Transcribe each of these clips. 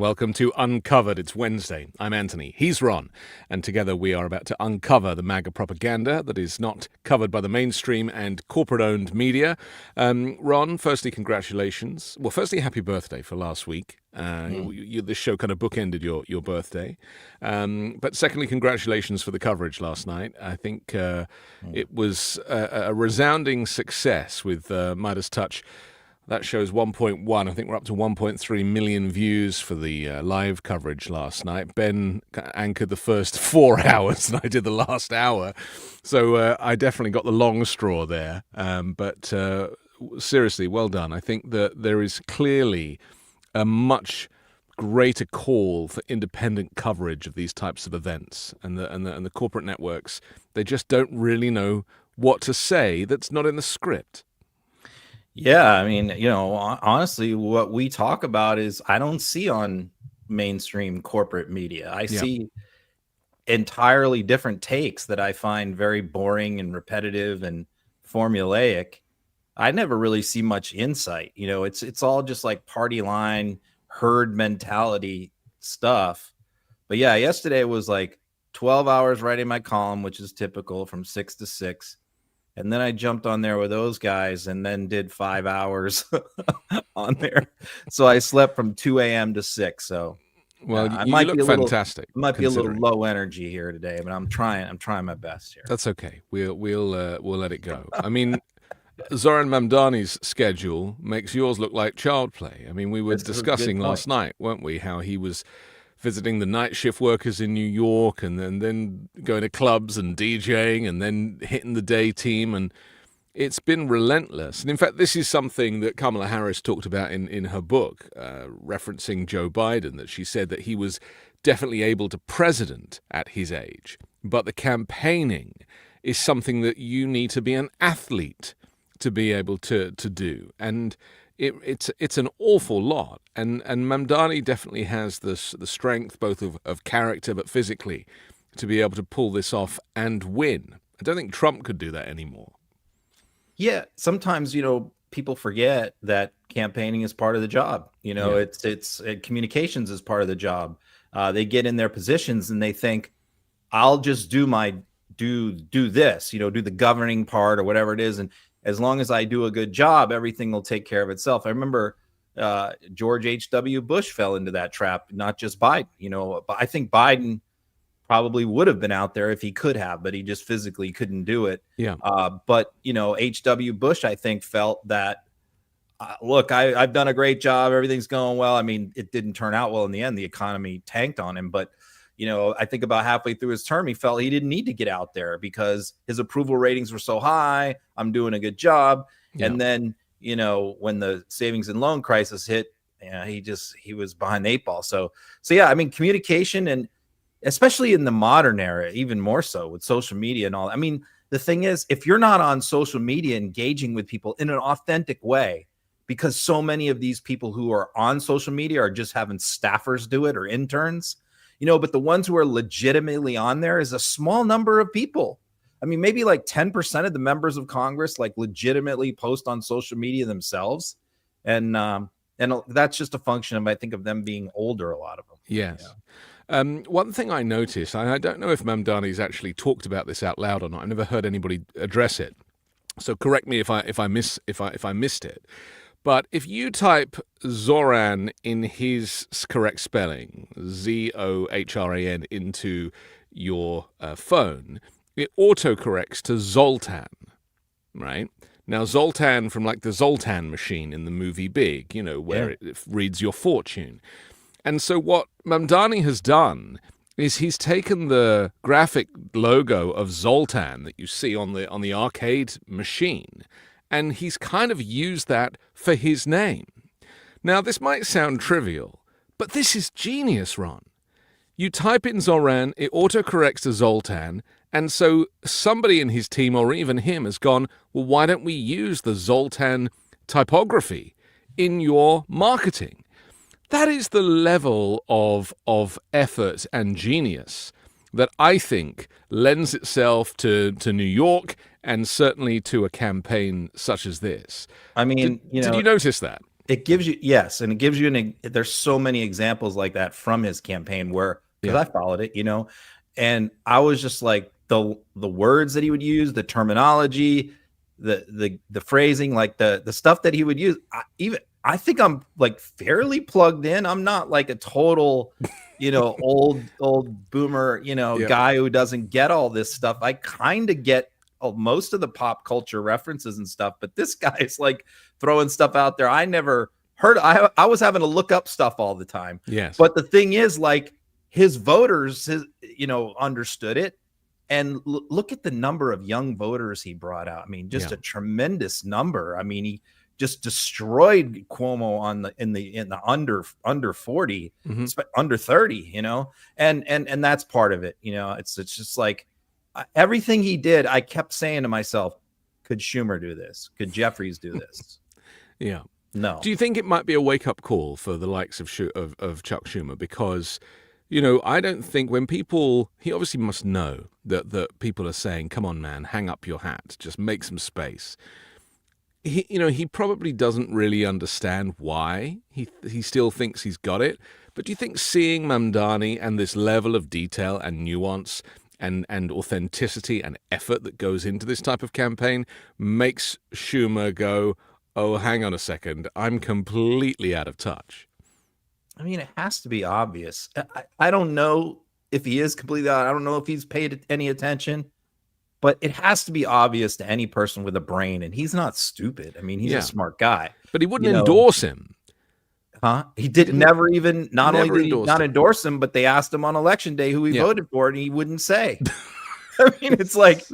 Welcome to Uncovered. It's Wednesday. I'm Anthony. He's Ron. And together we are about to uncover the MAGA propaganda that is not covered by the mainstream and corporate-owned media. Ron, firstly, congratulations. Well, firstly, happy birthday for last week. This show kind of bookended your birthday. But secondly, congratulations for the coverage last night. I think it was a resounding success with Midas Touch. That shows 1.1. I think we're up to 1.3 million views for the live coverage last night. Ben anchored the first 4 hours, and I did the last hour. So I definitely got the long straw there. But seriously, well done. I think that there is clearly a much greater call for independent coverage of these types of events. And the corporate networks, they just don't really know what to say that's not in the script. Yeah, I mean, honestly, what we talk about is I don't see on mainstream corporate media. I see entirely different takes that I find very boring and repetitive and formulaic. I never really see much insight. It's all just like party line, herd mentality stuff. But yeah, yesterday was like 12 hours writing my column, which is typical from 6 to 6. And then I jumped on there with those guys and then did 5 hours on there. So I slept from 2 a.m. to 6. So well, I you might look be a little, fantastic. Might be a little low energy here today, but I'm trying my best here. That's okay. We'll let it go. I mean, Zohran Mamdani's schedule makes yours look like child play. I mean, we were discussing last night, weren't we, how he was visiting the night shift workers in New York and then going to clubs and DJing and then hitting the day team. And it's been relentless. And in fact, this is something that Kamala Harris talked about in her book, referencing Joe Biden, that she said that he was definitely able to president at his age. But the campaigning is something that you need to be an athlete to be able to do. And it's an awful lot, and Mamdani definitely has the strength both of character but physically to be able to pull this off and win. I don't think Trump could do that anymore. Yeah, sometimes people forget that campaigning is part of the job. It's communications is part of the job. They get in their positions and they think, I'll just do this, do the governing part or whatever it is, and as long as I do a good job, everything will take care of itself. I remember George H.W. Bush fell into that trap, not just Biden. I think Biden probably would have been out there if he could have, but he just physically couldn't do it. Yeah. But H.W. Bush, I think, felt that, look, I've done a great job. Everything's going well. I mean, it didn't turn out well in the end. The economy tanked on him, but I think about halfway through his term, he felt he didn't need to get out there because his approval ratings were so high. I'm doing a good job. Yeah. And then, when the savings and loan crisis hit, he was behind the 8 ball. So yeah, I mean, communication, and especially in the modern era, even more so with social media and all. I mean, the thing is, if you're not on social media engaging with people in an authentic way, because so many of these people who are on social media are just having staffers do it or interns, but the ones who are legitimately on there is a small number of people. I mean, maybe like 10% of the members of Congress like legitimately post on social media themselves. And that's just a function of, I think, of them being older, a lot of them. Yes. Yeah. One thing I noticed, and I don't know if Mamdani's actually talked about this out loud or not. I've never heard anybody address it. So correct me if I missed it. But if you type Zohran in his correct spelling, Zohran, into your phone, it autocorrects to Zoltan, right? Now, Zoltan from like the Zoltan machine in the movie Big, where it reads your fortune. And so what Mamdani has done is he's taken the graphic logo of Zoltan that you see on the arcade machine, and he's kind of used that for his name. Now, this might sound trivial, but this is genius, Ron. You type in Zohran, it autocorrects to Zoltan, and so somebody in his team or even him has gone, well, why don't we use the Zoltan typography in your marketing? That is the level of effort and genius that I think lends itself to New York and certainly to a campaign such as this. I mean, did you notice that? It gives you, yes, and it gives you there's so many examples like that from his campaign where, because I followed it, and I was just like the words that he would use, the terminology, the phrasing, like the stuff that he would use. I think I'm like fairly plugged in. I'm not like a total, old boomer, guy who doesn't get all this stuff. I kind of get most of the pop culture references and stuff, but this guy is like throwing stuff out there I never heard. I was having to look up stuff all the time. Yes. But the thing is, like, his voters, understood it. And look at the number of young voters he brought out. I mean, just a tremendous number. I mean, he just destroyed Cuomo in the under 40, under 30, and that's part of it. It's just like everything he did. I kept saying to myself, could Schumer do this? Could Jeffries do this? Yeah. No. Do you think it might be a wake-up call for the likes of Chuck Schumer? Because, I don't think he obviously must know that people are saying, come on, man, hang up your hat, just make some space. He probably doesn't really understand why he still thinks he's got it. But do you think seeing Mamdani and this level of detail and nuance and authenticity and effort that goes into this type of campaign makes Schumer go, oh, hang on a second, I'm completely out of touch? I mean, it has to be obvious. I don't know if he is completely out. I don't know if he's paid any attention, but it has to be obvious to any person with a brain, and he's not stupid. I mean, he's a smart guy. But he wouldn't endorse him. Huh? He never even, not only did he not endorse him, but they asked him on election day who he voted for, and he wouldn't say. I mean, it's like,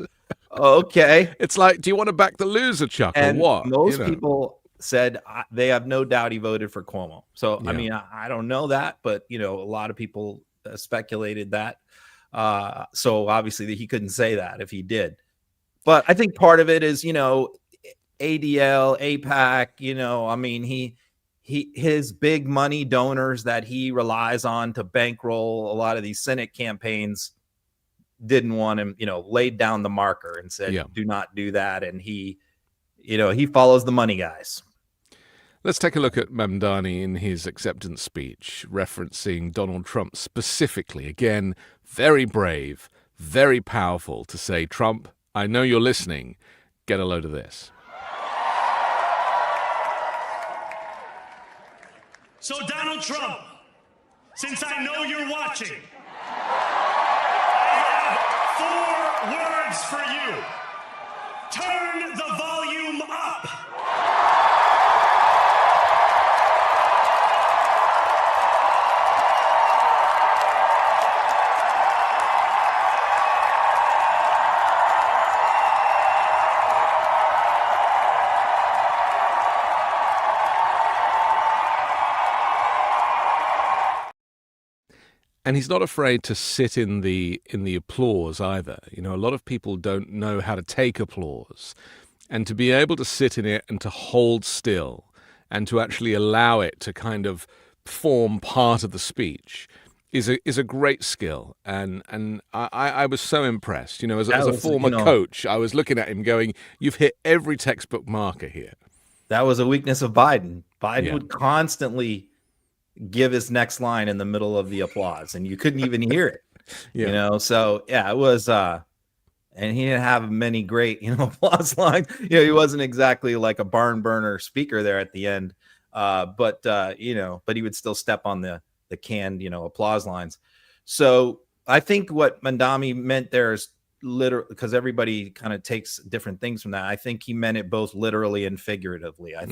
okay. It's like, do you want to back the loser, Chuck, or what? Most people said they have no doubt he voted for Cuomo. So, I mean, I don't know that, but, a lot of people speculated that. So obviously he couldn't say that if he did. But I think part of it is, ADL, AIPAC, I mean, his big money donors that he relies on to bankroll a lot of these Senate campaigns didn't want him, laid down the marker and said, do not do that. And he follows the money guys. Let's take a look at Mamdani in his acceptance speech, referencing Donald Trump specifically. Again, very brave, very powerful to say, Trump, I know you're listening. Get a load of this. So, Donald Trump, since I know you're watching, I have 4 words for you. Turn the volume up. And he's not afraid to sit in the applause either. A lot of people don't know how to take applause, and to be able to sit in it and to hold still and to actually allow it to kind of form part of the speech is a great skill. And I was so impressed. As a former coach, I was looking at him going, you've hit every textbook marker here. That was a weakness of Biden. Biden would constantly give his next line in the middle of the applause, and you couldn't even hear it. So it was and he didn't have many great applause lines. He wasn't exactly like a barn burner speaker there at the end, but he would still step on the canned applause lines. So I think what Mamdani meant there is literally, because everybody kind of takes different things from that. I think he meant it both literally and figuratively. I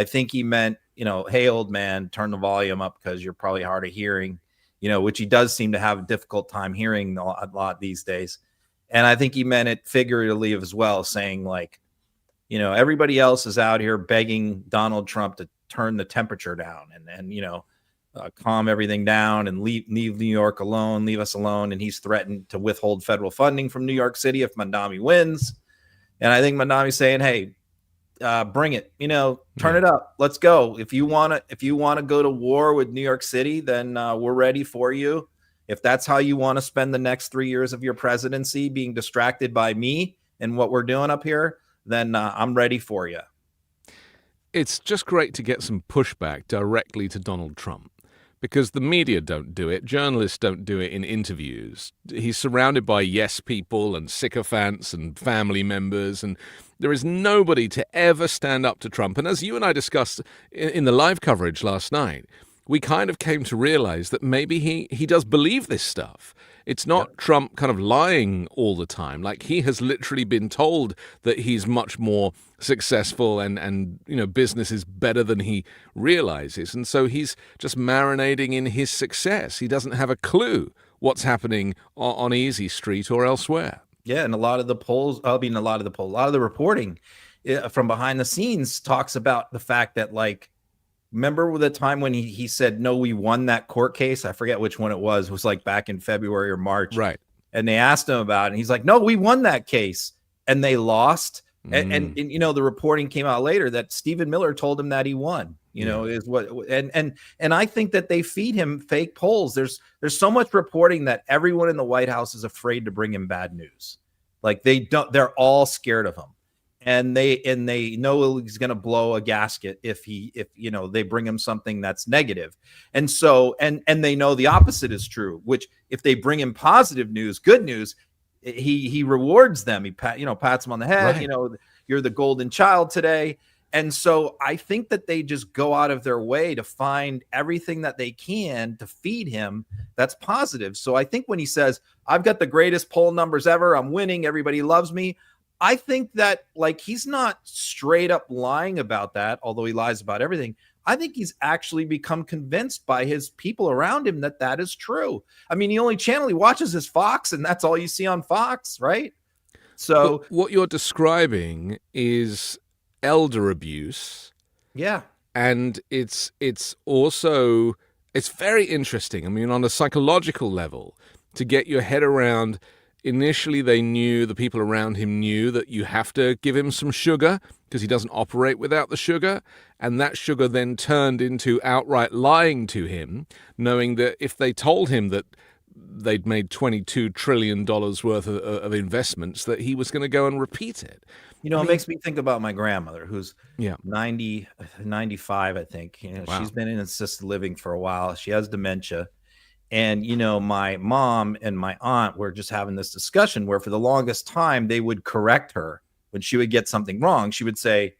think he meant, hey, old man, turn the volume up because you're probably hard of hearing, which he does seem to have a difficult time hearing a lot these days. And I think he meant it figuratively as well, saying like, everybody else is out here begging Donald Trump to turn the temperature down and calm everything down and leave New York alone, leave us alone. And he's threatened to withhold federal funding from New York City if Mamdani wins. And I think Mamdani's saying, hey, bring it, turn it up. Let's go. If you want to go to war with New York City, then we're ready for you. If that's how you want to spend the next 3 years of your presidency being distracted by me and what we're doing up here, then I'm ready for you. it's just great to get some pushback directly to Donald Trump, because the media don't do it. Journalists don't do it in interviews. He's surrounded by yes people and sycophants and family members, and there is nobody to ever stand up to Trump. And as you and I discussed in the live coverage last night, we kind of came to realize that maybe he does believe this stuff. It's not Trump kind of lying all the time. Like, he has literally been told that he's much more successful and business is better than he realizes. And so he's just marinating in his success. He doesn't have a clue what's happening on Easy Street or elsewhere. Yeah, and a lot of the reporting from behind the scenes talks about the fact that, like, remember the time when he said, no, we won that court case? I forget which one it was like back in February or March. Right. And they asked him about it, and he's like, no, we won that case. And they lost. And the reporting came out later that Stephen Miller told him that he won, is what, and I think that they feed him fake polls. There's so much reporting that everyone in the White House is afraid to bring him bad news. Like, they're all scared of him. And they know he's going to blow a gasket if they bring him something that's negative. And so, and they know the opposite is true, which if they bring him positive news, good news, he rewards them. He pats them on the head. Right. You're the golden child today. And so I think that they just go out of their way to find everything that they can to feed him that's positive. So I think when he says, I've got the greatest poll numbers ever, I'm winning, everybody loves me, I think that, like, he's not straight up lying about that, although he lies about everything. I think he's actually become convinced by his people around him that is true. I mean, the only channel he watches is Fox, and that's all you see on Fox, right? So but what you're describing is elder abuse. Yeah. And it's also, it's very interesting. I mean, on a psychological level, to get your head around. Initially, the people around him knew that you have to give him some sugar because he doesn't operate without the sugar. And that sugar then turned into outright lying to him, knowing that if they told him that they'd made $22 trillion worth of investments, that he was going to go and repeat it. It makes me think about my grandmother, who's 95, I think. Wow. She's been in assisted living for a while. She has dementia. And, my mom and my aunt were just having this discussion where for the longest time they would correct her when she would get something wrong. She would say,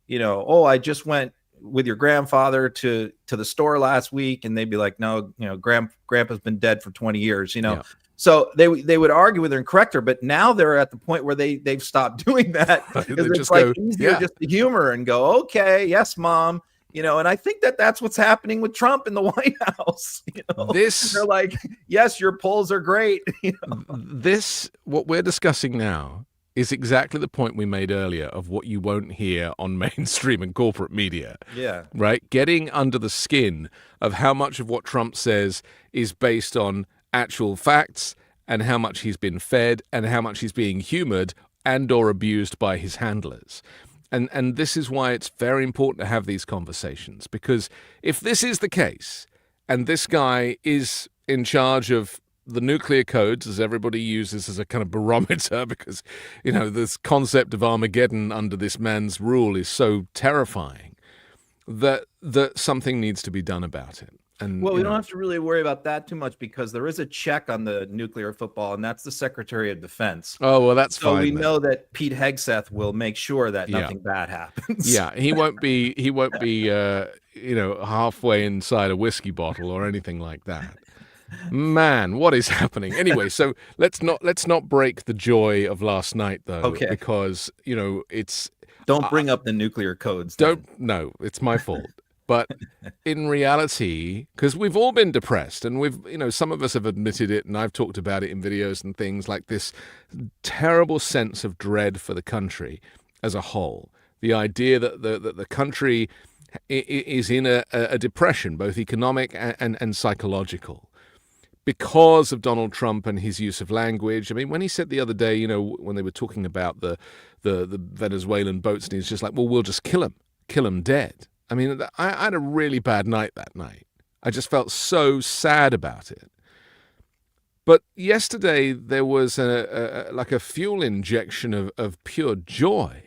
oh, I just went with your grandfather to the store last week. And they'd be like, no, grandpa's been dead for 20 years, Yeah. So they would argue with her and correct her. But now they're at the point where they've stopped doing that. It's like easier just to humor and go, okay, yes, mom. And I think that's what's happening with Trump in the White House. They're like, yes, your polls are great. What we're discussing now is exactly the point we made earlier of what you won't hear on mainstream and corporate media. Yeah. Right? Getting under the skin of how much of what Trump says is based on actual facts and how much he's been fed and how much he's being humored and or abused by his handlers. And this is why it's very important to have these conversations, because if this is the case and this guy is in charge of the nuclear codes, as everybody uses as a kind of barometer, because, this concept of Armageddon under this man's rule is so terrifying that something needs to be done about it. And, we don't have to really worry about that too much because there is a check on the nuclear football, and that's the Secretary of Defense. Oh, well, that's fine. So we know that Pete Hegseth will make sure that nothing bad happens. Yeah, he won't be halfway inside a whiskey bottle or anything like that. Man, what is happening? Anyway, so let's not break the joy of last night, though, okay. Because it's don't bring up the nuclear codes. No, it's my fault. But in reality, because we've all been depressed, and some of us have admitted it, and I've talked about it in videos and things, like this terrible sense of dread for the country as a whole. The idea that the country is in a depression, both economic and psychological, because of Donald Trump and his use of language. I mean, when he said the other day, when they were talking about the Venezuelan boats, and he's just like, well, we'll just kill him dead. I mean, I had a really bad night that night. I just felt so sad about it. But yesterday there was a fuel injection of pure joy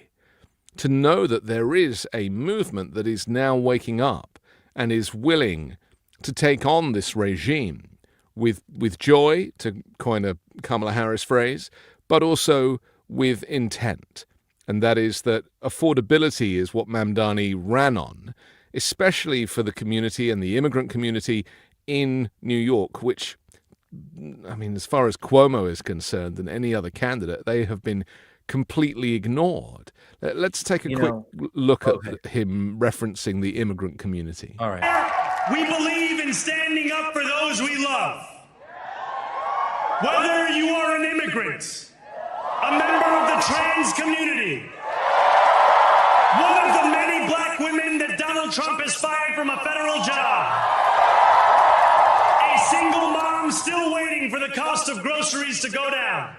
to know that there is a movement that is now waking up and is willing to take on this regime with joy, to coin a Kamala Harris phrase, but also with intent. And that is that affordability is what Mamdani ran on, especially for the community and the immigrant community in New York, which, I mean, as far as Cuomo is concerned and any other candidate, they have been completely ignored. Let's take a quick look at him referencing the immigrant community. All right. We believe in standing up for those we love. Whether you are an immigrant, a member of the trans community, one of the many black women that Donald Trump has fired from a federal job, a single mom still waiting for the cost of groceries to go down,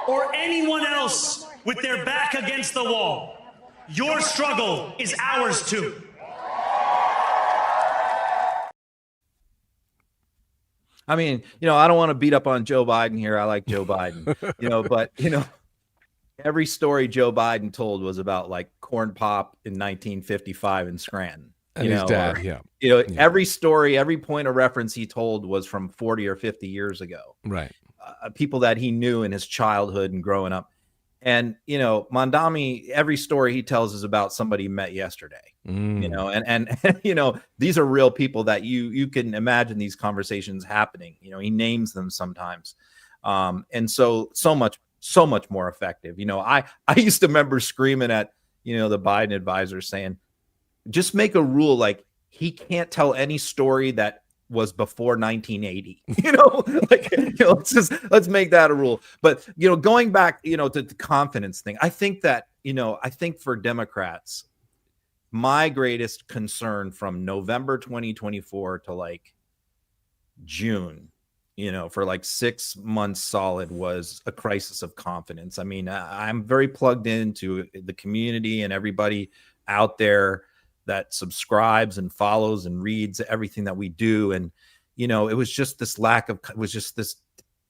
or anyone else with their back against the wall, your struggle is ours too. I mean, I don't want to beat up on Joe Biden here. I like Joe Biden, but, every story Joe Biden told was about like corn pop in 1955 in Scranton. And his dad, Every story, every point of reference he told was from 40 or 50 years ago. Right. People that he knew in his childhood and growing up. And, Mamdani, every story he tells is about somebody he met yesterday, and these are real people that you can imagine these conversations happening. He names them sometimes. And so much more effective. I used to remember screaming at, the Biden advisors saying, just make a rule. Like, he can't tell any story that was before 1980, let's make that a rule. But, going back, to the confidence thing, I think that, I think for Democrats, my greatest concern from November 2024 to like June, for like 6 months solid was a crisis of confidence. I mean, I'm very plugged into the community and everybody out there that subscribes and follows and reads everything that we do. And, it was just this this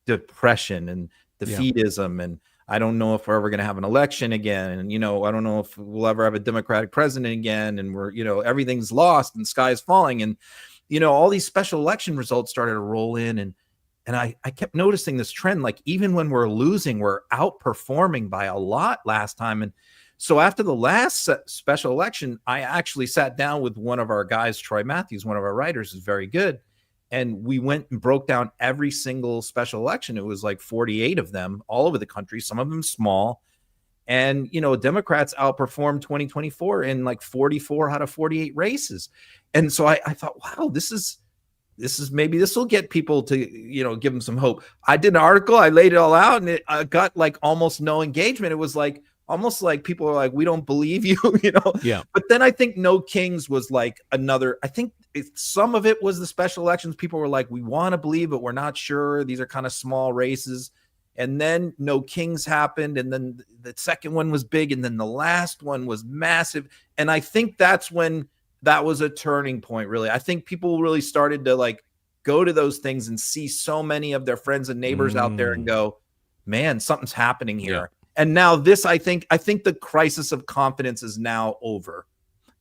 depression and defeatism. And I don't know if we're ever going to have an election again. And, I don't know if we'll ever have a Democratic president again. And we're, everything's lost and sky is falling. And, all these special election results started to roll in. And I kept noticing this trend, like even when we're losing, we're outperforming by a lot last time. And so after the last special election, I actually sat down with one of our guys, Troy Matthews, one of our writers, is very good. And we went and broke down every single special election. It was like 48 of them all over the country, some of them small. And, Democrats outperformed 2024 in like 44 out of 48 races. And so I thought, wow, this is maybe this will get people to, give them some hope. I did an article, I laid it all out, and it got like almost no engagement. It was like, almost like people are like, we don't believe you, Yeah. But then I think No Kings was like another, I think some of it was the special elections. People were like, we want to believe, but we're not sure. These are kind of small races. And then No Kings happened. And then the second one was big. And then the last one was massive. And I think that's when that was a turning point, really. I think people really started to like go to those things and see so many of their friends and neighbors out there and go, man, something's happening here. Yeah. And now this, I think the crisis of confidence is now over,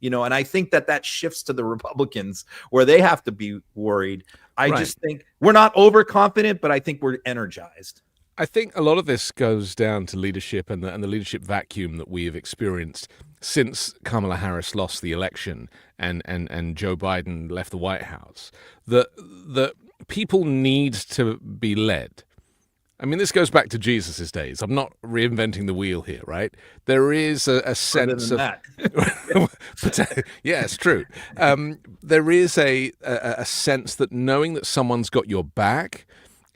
and I think that shifts to the Republicans where they have to be worried. I just think we're not overconfident, but I think we're energized. I think a lot of this goes down to leadership and the leadership vacuum that we have experienced since Kamala Harris lost the election and Joe Biden left the White House. That people need to be led. I mean, this goes back to Jesus' days. I'm not reinventing the wheel here, right? There is a sense of that. Yeah, it's true. There is a sense that knowing that someone's got your back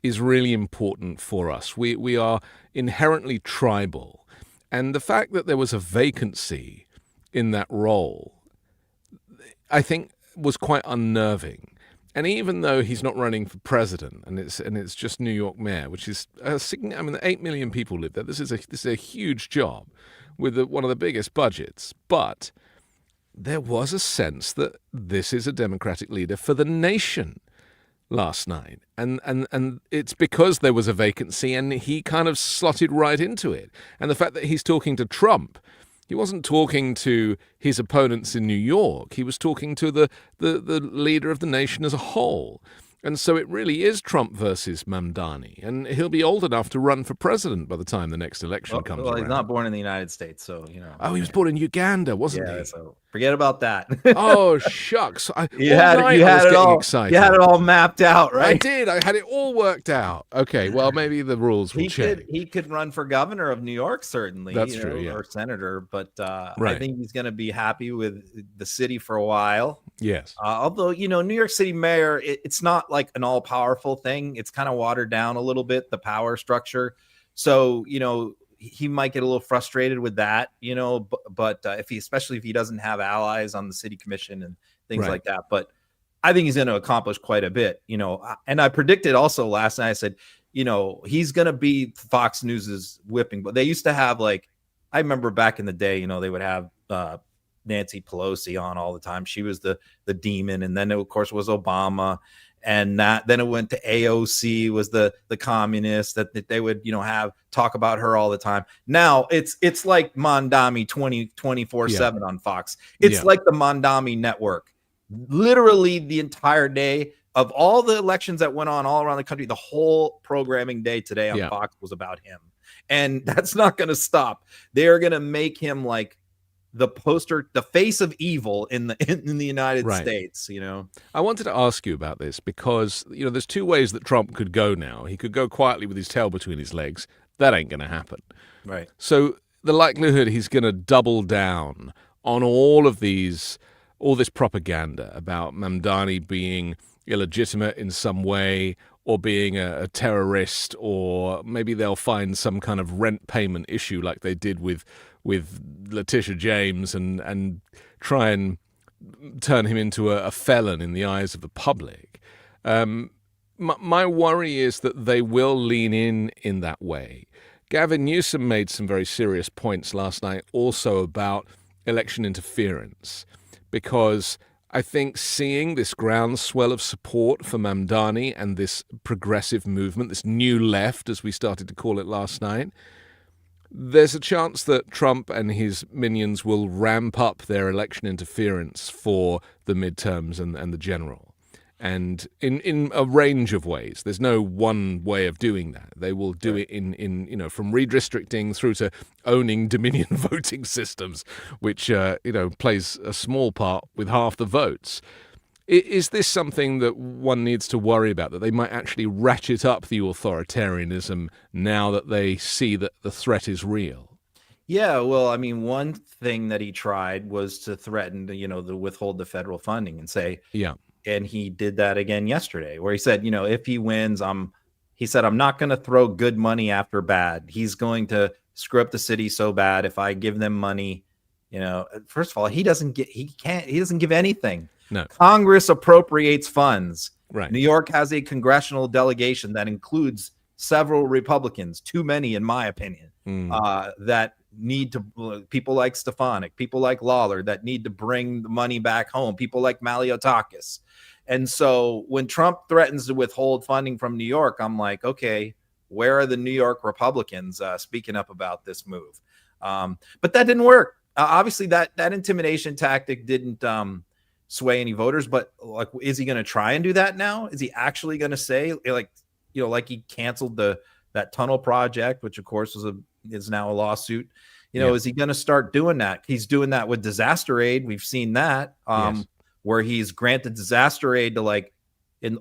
is really important for us. We are inherently tribal, and the fact that there was a vacancy in that role, I think, was quite unnerving. And even though he's not running for president, and it's just New York mayor, which is 8 million people live there. This is a huge job with one of the biggest budgets. But there was a sense that this is a Democratic leader for the nation. last night. And it's because there was a vacancy and he kind of slotted right into it. And the fact that he's talking to Trump, he wasn't talking to his opponents in New York. He was talking to the leader of the nation as a whole. And so it really is Trump versus Mamdani. And he'll be old enough to run for president by the time the next election comes around. He's not born in the United States, so, you know. Oh, he was born in Uganda, wasn't he? So forget about that. Oh, shucks. You had it all excited. You had it all mapped out, right? I did. I had it all worked out. Okay, well, maybe the rules will change. He could run for governor of New York, certainly. That's true, yeah. Or senator, but right. I think he's going to be happy with the city for a while. Yes. Although, you know, New York City mayor, it's not like an all-powerful thing. It's kind of watered down a little bit, the power structure. So, you know, he might get a little frustrated with that, you know, but especially if he doesn't have allies on the city commission and things like that. But I think he's going to accomplish quite a bit, you know. And I predicted also last night, I said, you know, he's going to be Fox News's whipping. But they used to have, like, I remember back in the day, you know, they would have Nancy Pelosi on all the time. She was the demon. And then, of course, was Obama. And then it went to AOC, was the communist that they would, you know, have talk about her all the time. Now it's like Mamdani 24/7 on Fox. It's like the Mamdani network. Literally the entire day of all the elections that went on all around the country, the whole programming day today on Fox was about him. And that's not going to stop. They're going to make him like the poster, the face of evil in the United States, you know. I wanted to ask you about this because, you know, there's two ways that Trump could go now. He could go quietly with his tail between his legs. That ain't going to happen. Right. So the likelihood he's going to double down on all this propaganda about Mamdani being illegitimate in some way or being a terrorist, or maybe they'll find some kind of rent payment issue like they did with Letitia James and try and turn him into a felon in the eyes of the public. My worry is that they will lean in that way. Gavin Newsom made some very serious points last night also about election interference, because I think seeing this groundswell of support for Mamdani and this progressive movement, this new left, as we started to call it last night, there's a chance that Trump and his minions will ramp up their election interference for the midterms and the general. And in a range of ways. There's no one way of doing that. They will do it in you know, from redistricting through to owning Dominion voting systems, which you know, plays a small part with half the votes. Is this something that one needs to worry about, that they might actually ratchet up the authoritarianism now that they see that the threat is real? Yeah, well, I mean, one thing that he tried was to threaten, you know, to withhold the federal funding and say, and he did that again yesterday, where he said, you know, if he wins, I'm not going to throw good money after bad. He's going to screw up the city so bad if I give them money. You know, first of all, he doesn't give anything. No. Congress appropriates funds. Right. New York has a congressional delegation that includes several Republicans, too many, in my opinion, that need to, people like Stefanik, people like Lawler, that need to bring the money back home, people like Maliotakis. And so when Trump threatens to withhold funding from New York, I'm like, okay, where are the New York Republicans speaking up about this move? But that didn't work. Obviously, that intimidation tactic didn't sway any voters. But like, is he going to try and do that now? Is he actually going to say, like, you know, like he canceled that tunnel project, which of course is now a lawsuit? You know, is he going to start doing that? He's doing that with disaster aid. We've seen that, where he's granted disaster aid to, like,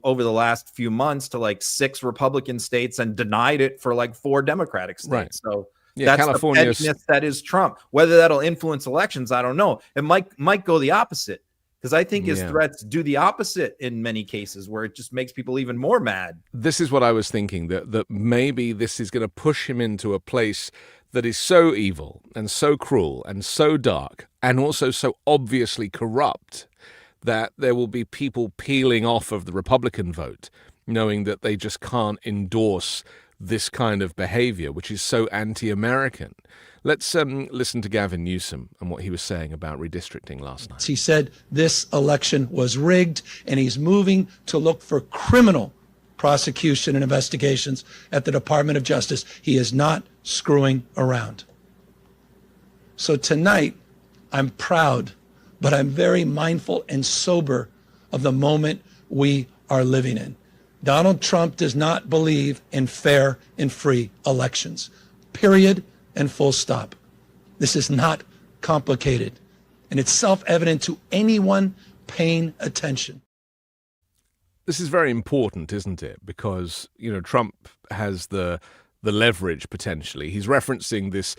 over the last few months to like 6 Republican states and denied it for like 4 Democratic states. Right. So that's California's... the pettiness that is Trump. Whether that'll influence elections, I don't know. It might go the opposite, because I think his threats do the opposite in many cases, where it just makes people even more mad. This is what I was thinking, that maybe this is going to push him into a place that is so evil and so cruel and so dark and also so obviously corrupt that there will be people peeling off of the Republican vote, knowing that they just can't endorse this kind of behavior, which is so anti-American. Let's listen to Gavin Newsom and what he was saying about redistricting last night. He said this election was rigged, and he's moving to look for criminal prosecution and investigations at the Department of Justice. He is not screwing around. So tonight, I'm proud, but I'm very mindful and sober of the moment we are living in. Donald Trump does not believe in fair and free elections, period and full stop. This is not complicated, and it's self-evident to anyone paying attention. This is very important, isn't it? Because, Trump has the leverage potentially. He's referencing this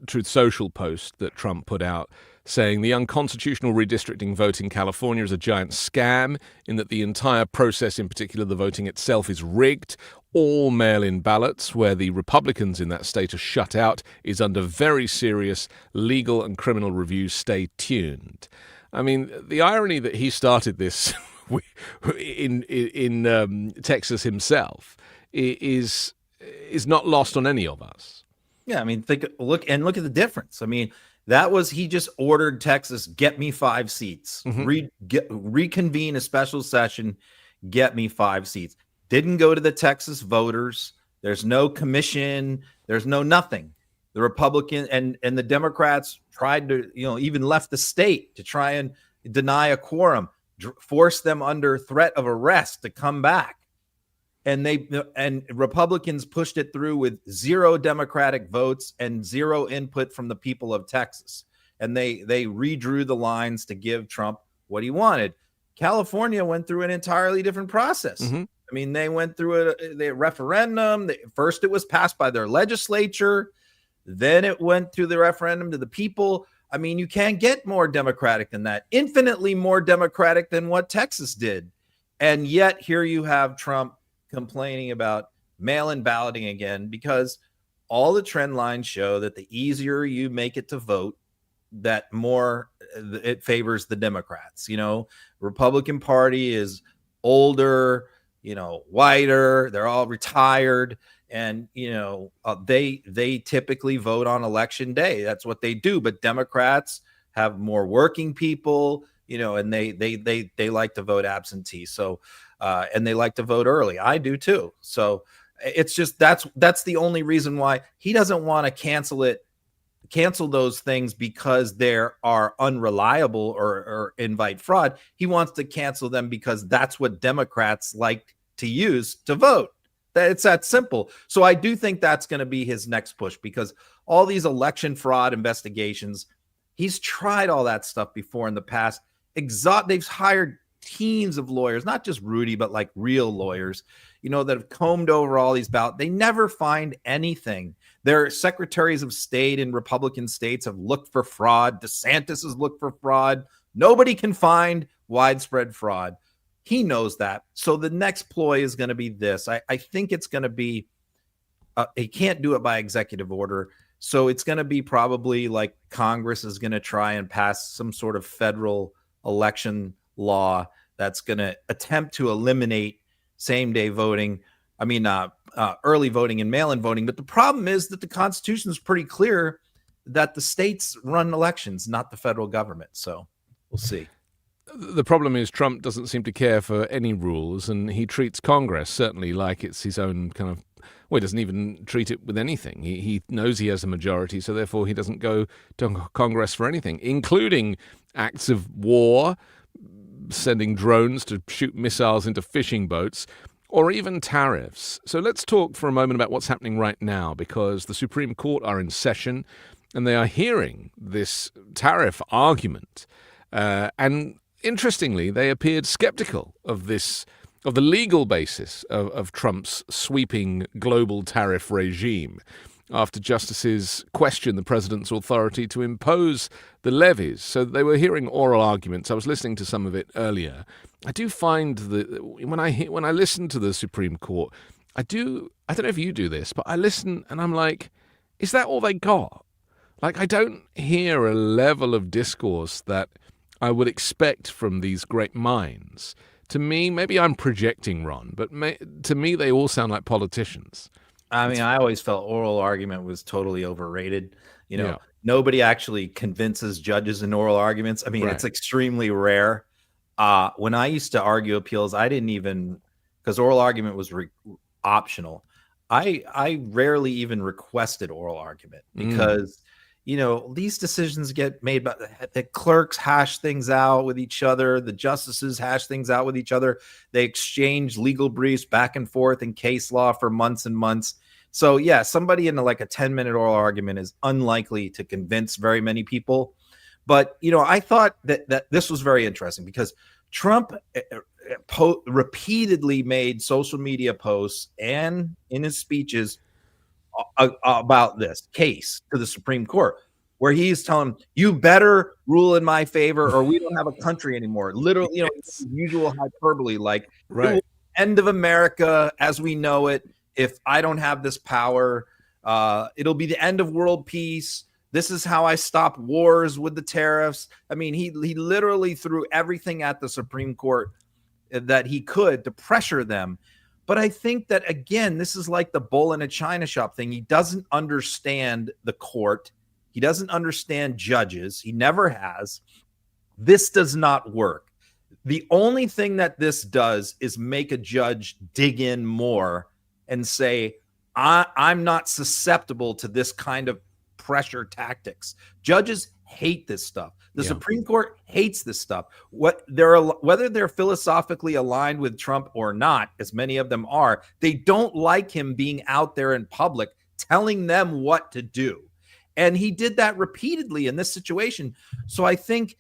Truth Social post that Trump put out saying the unconstitutional redistricting vote in California is a giant scam in that the entire process, in particular the voting itself, is rigged. All mail-in ballots where the Republicans in that state are shut out is under very serious legal and criminal review. Stay tuned. I mean, the irony that he started this in Texas himself is not lost on any of us. Yeah, I mean, look at the difference. I mean, he just ordered Texas, get me 5 seats, reconvene a special session, get me 5 seats. Didn't go to the Texas voters. There's no commission. There's no nothing. The Republican and the Democrats tried to, even left the state to try and deny a quorum, force them under threat of arrest to come back. And Republicans pushed it through with 0 Democratic votes and 0 input from the people of Texas. And they redrew the lines to give Trump what he wanted. California went through an entirely different process. Mm-hmm. I mean, they went through a referendum. First, it was passed by their legislature. Then it went through the referendum to the people. I mean, you can't get more Democratic than that, infinitely more Democratic than what Texas did. And yet here you have Trump complaining about mail-in balloting again, because all the trend lines show that the easier you make it to vote, that more it favors the Democrats. Republican Party is older, whiter, they're all retired. And, they typically vote on election day. That's what they do. But Democrats have more working people, and they like to vote absentee. So, and they like to vote early. I do too. So it's just, that's the only reason why he doesn't want to cancel those things because they are unreliable or invite fraud. He wants to cancel them because that's what Democrats like to use to vote. It's that simple. So I do think that's going to be his next push, because all these election fraud investigations, he's tried all that stuff before in the past. They've hired teams of lawyers, not just Rudy, but like real lawyers, that have combed over all these ballots. They never find anything. Their secretaries of state in Republican states have looked for fraud. DeSantis has looked for fraud. Nobody can find widespread fraud. He knows that. So the next ploy is going to be this. I think it's going to be, he can't do it by executive order. So it's going to be probably like Congress is going to try and pass some sort of federal election law that's going to attempt to eliminate same-day voting. I mean, early voting and mail-in voting. But the problem is that the Constitution is pretty clear that the states run elections, not the federal government. So we'll see. The problem is Trump doesn't seem to care for any rules, and he treats Congress certainly like it's his own kind of, well, he doesn't even treat it with anything. He knows he has a majority, so therefore he doesn't go to Congress for anything, including acts of war, sending drones to shoot missiles into fishing boats, or even tariffs. So let's talk for a moment about what's happening right now, because the Supreme Court are in session and they are hearing this tariff argument. And interestingly, they appeared skeptical of the legal basis of Trump's sweeping global tariff regime after justices questioned the president's authority to impose the levies. So they were hearing oral arguments. I was listening to some of it earlier. I do find that when I listen to the Supreme Court, I don't know if you do this, but I listen and I'm like, is that all they got? Like, I don't hear a level of discourse that I would expect from these great minds to me, maybe I'm projecting, Ron, but to me, they all sound like politicians. I mean, I always felt oral argument was totally overrated. Yeah. Nobody actually convinces judges in oral arguments. I mean, Right. it's extremely rare. When I used to argue appeals, I didn't even, because oral argument was optional. I rarely even requested oral argument because, these decisions get made by the clerks hash things out with each other. The justices hash things out with each other. They exchange legal briefs back and forth in case law for months and months. So yeah, somebody in like a 10-minute oral argument is unlikely to convince very many people. But, I thought that this was very interesting because Trump repeatedly made social media posts and in his speeches about this case to the Supreme Court, where he's telling them, you better rule in my favor or we don't have a country anymore. Literally, usual hyperbole, like Right. end of America as we know it. If I don't have this power, it'll be the end of world peace. This is how I stop wars with the tariffs. I mean, he literally threw everything at the Supreme Court that he could to pressure them. But I think that, again, this is like the bull in a china shop thing. He doesn't understand the court. He doesn't understand judges. He never has. This does not work. The only thing that this does is make a judge dig in more and say, I'm not susceptible to this kind of pressure tactics. Judges hate this stuff. The Supreme Court hates this stuff. Whether they're philosophically aligned with Trump or not, as many of them are, they don't like him being out there in public telling them what to do. And he did that repeatedly in this situation. So I think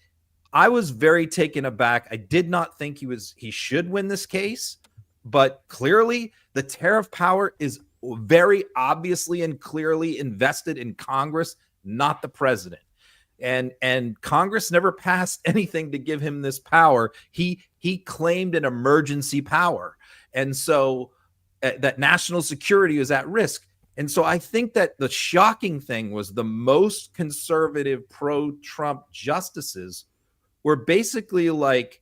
I was very taken aback. I did not think he should win this case, but clearly the tariff power is very obviously and clearly invested in Congress, not the president. And Congress never passed anything to give him this power. He claimed an emergency power. And so that national security is at risk. And so I think that the shocking thing was the most conservative pro-Trump justices were basically like,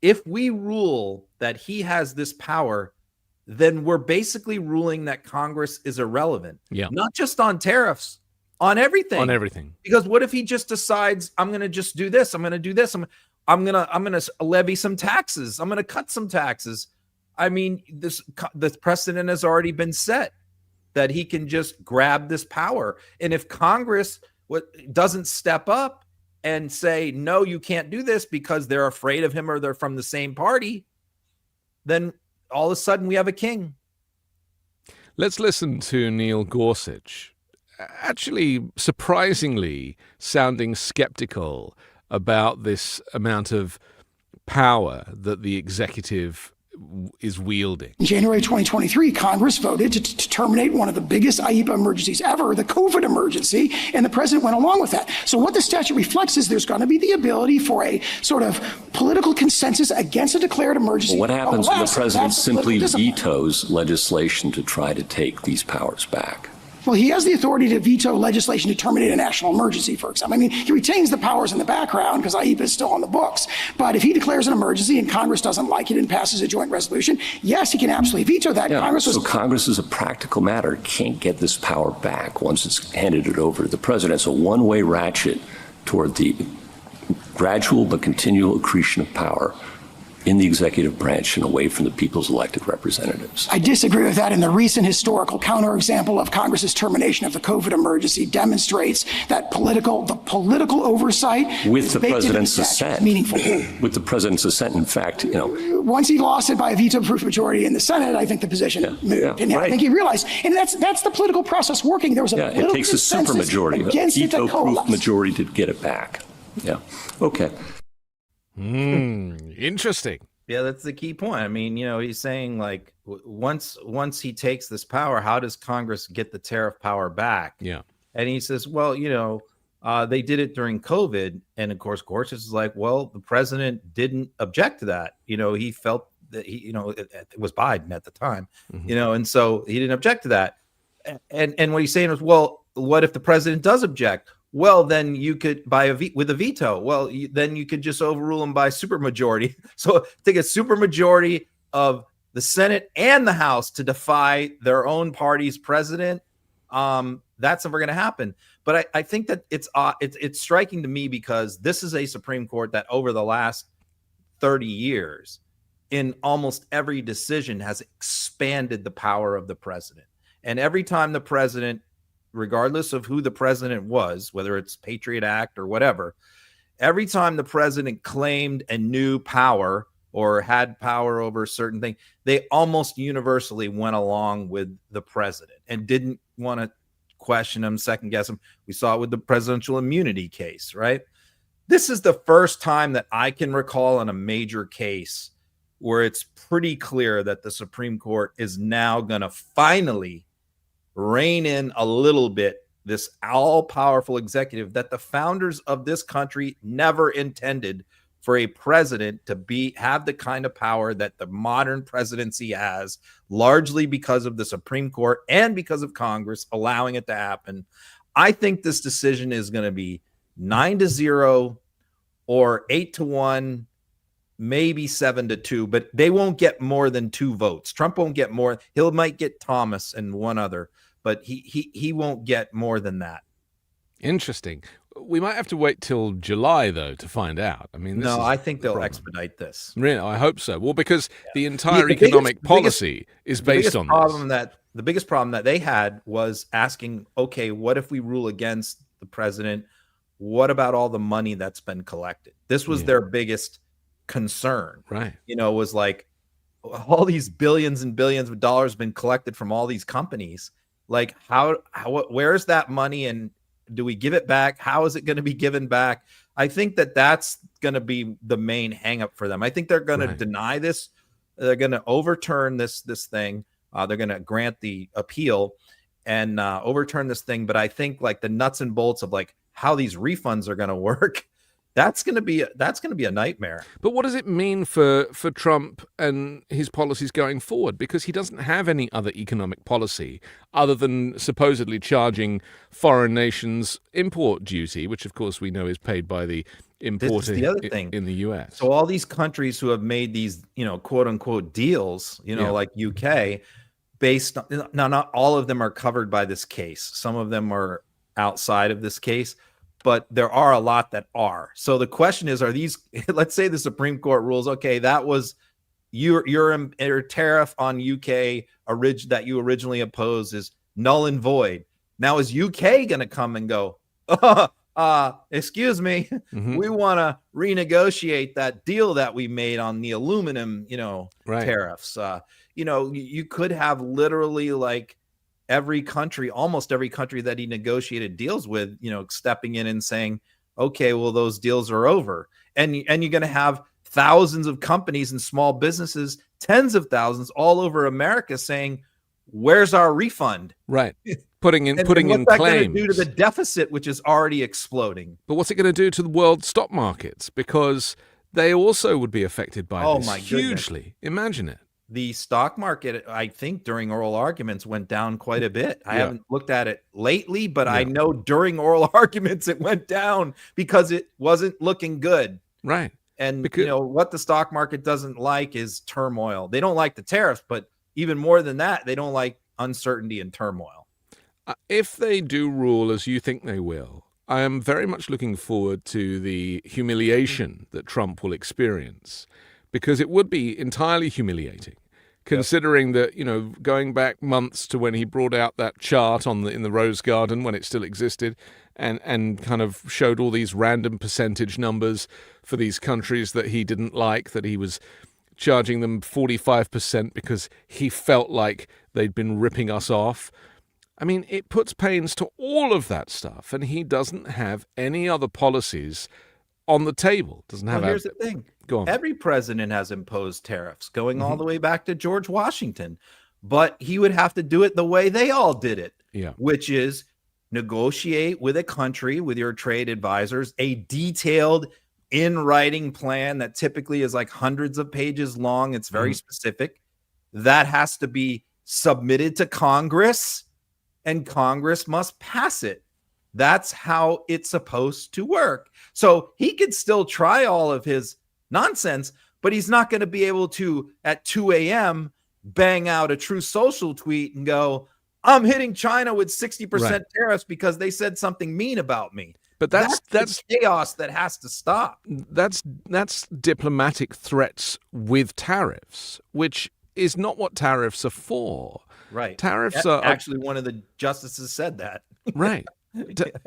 if we rule that he has this power, then we're basically ruling that Congress is irrelevant. Yeah. Not just on tariffs, on everything. On everything. Because what if he just decides, I'm going to just do this, I'm going to do this, I'm going to levy some taxes, I'm going to cut some taxes. I mean, the precedent has already been set that he can just grab this power. And if Congress doesn't step up and say, no, you can't do this because they're afraid of him or they're from the same party, then all of a sudden we have a king. Let's listen to Neil Gorsuch, actually surprisingly sounding skeptical about this amount of power that the executive is wielding. In January 2023, Congress voted to terminate one of the biggest IEPA emergencies ever, the COVID emergency, and the president went along with that. So what the statute reflects is there's going to be the ability for a sort of political consensus against a declared emergency. Well, what happens when the president simply discipline. vetoes legislation to try to take these powers back? Well, he has the authority to veto legislation to terminate a national emergency, for example. I mean, he retains the powers in the background because IEPA is still on the books. But if he declares an emergency and Congress doesn't like it and passes a joint resolution, yes, he can absolutely veto that. Yeah, so Congress, as a practical matter, can't get this power back once it's handed it over to the president. It's a one-way ratchet toward the gradual but continual accretion of power in the executive branch and away from the people's elected representatives. I disagree with that, and the recent historical counterexample of Congress's termination of the COVID emergency demonstrates that the political oversight with the president's assent, meaningful. With the president's assent, in fact, once he lost it by a veto-proof majority in the Senate, I think the position moved. And right. I think he realized, and that's the political process working. There was a political it takes a supermajority, a veto-proof majority to get it back. Yeah. Okay. Interesting. Yeah, that's the key point. I mean, he's saying like once he takes this power, how does Congress get the tariff power back? Yeah. And he says, well, they did it during COVID. And of course, Gorsuch is like, well, the president didn't object to that. He felt that it was Biden at the time, and so he didn't object to that. And what he's saying is, well, what if the president does object? Well, then you could with a veto. Well, then you could just overrule them by supermajority. So take a supermajority of the Senate and the House to defy their own party's president. That's never going to happen. But I think that it's striking to me because this is a Supreme Court that over the last 30 years, in almost every decision, has expanded the power of the president. And every time the president, regardless of who the president was, whether it's Patriot Act or whatever, every time the president claimed a new power or had power over a certain thing, they almost universally went along with the president and didn't want to question him, second guess him. We saw it with the presidential immunity case, right? This is the first time that I can recall in a major case where it's pretty clear that the Supreme Court is now going to finally rein in a little bit this all-powerful executive that the founders of this country never intended for a president to have the kind of power that the modern presidency has, largely because of the Supreme Court and because of Congress allowing it to happen. I think this decision is going to be 9-0 or 8-1, maybe 7-2, but they won't get more than 2 votes. Trump won't get more. Might get Thomas and one other, but he won't get more than that. Interesting. We might have to wait till July, though, to find out. I mean, I think they'll expedite this. Really, I hope so. Well, because the entire economic policy is based on this. The biggest problem that they had was asking, okay, what if we rule against the president? What about all the money that's been collected? This was their biggest concern. Right. Was like all these billions and billions of dollars been collected from all these companies. Like where's that money, and do we give it back? How is it going to be given back? I think that that's going to be the main hang up for them. I think they're going to deny this. They're going to overturn this thing. They're going to grant the appeal and overturn this thing. But I think like the nuts and bolts of like how these refunds are going to work, that's going to be a nightmare. But what does it mean for Trump and his policies going forward? Because he doesn't have any other economic policy other than supposedly charging foreign nations import duty, which of course we know is paid by the importer in the US. So all these countries who have made these, quote unquote deals, like UK, based on, now not all of them are covered by this case. Some of them are outside of this case, but there are a lot that are. So the question is, are these, let's say the Supreme Court rules, okay, that was your tariff on UK that you originally opposed is null and void. Now is UK going to come and go, excuse me, we want to renegotiate that deal that we made on the aluminum, tariffs. You could have literally like almost every country that he negotiated deals with, stepping in and saying, okay, well, those deals are over. And you're going to have thousands of companies and small businesses, tens of thousands all over America saying, where's our refund? Right. Putting in claims. What's that going to do to the deficit, which is already exploding? But what's it going to do to the world stock markets? Because they also would be affected by this hugely. Goodness. Imagine it. The stock market, I think, during oral arguments went down quite a bit. I haven't looked at it lately, but I know during oral arguments it went down because it wasn't looking good. Right. And what the stock market doesn't like is turmoil. They don't like the tariffs, but even more than that, they don't like uncertainty and turmoil. If they do rule as you think they will, I am very much looking forward to the humiliation that Trump will experience, because it would be entirely humiliating, considering that, going back months to when he brought out that chart in the Rose Garden when it still existed and kind of showed all these random percentage numbers for these countries that he didn't like, that he was charging them 45% because he felt like they'd been ripping us off. I mean, it puts pains to all of that stuff, and he doesn't have any other policies on the table. Here's the thing. Go on. Every president has imposed tariffs going all the way back to George Washington, but he would have to do it the way they all did it, which is negotiate with a country, with your trade advisors, a detailed in-writing plan that typically is like hundreds of pages long. It's very specific. That has to be submitted to Congress, and Congress must pass it. That's how it's supposed to work. So he could still try all of his nonsense, but he's not going to be able to, at 2 a.m., bang out a True Social tweet and go, I'm hitting China with 60% tariffs because they said something mean about me. But that's the chaos that has to stop. That's diplomatic threats with tariffs, which is not what tariffs are for. Right. Tariffs are actually, one of the justices said that. Right.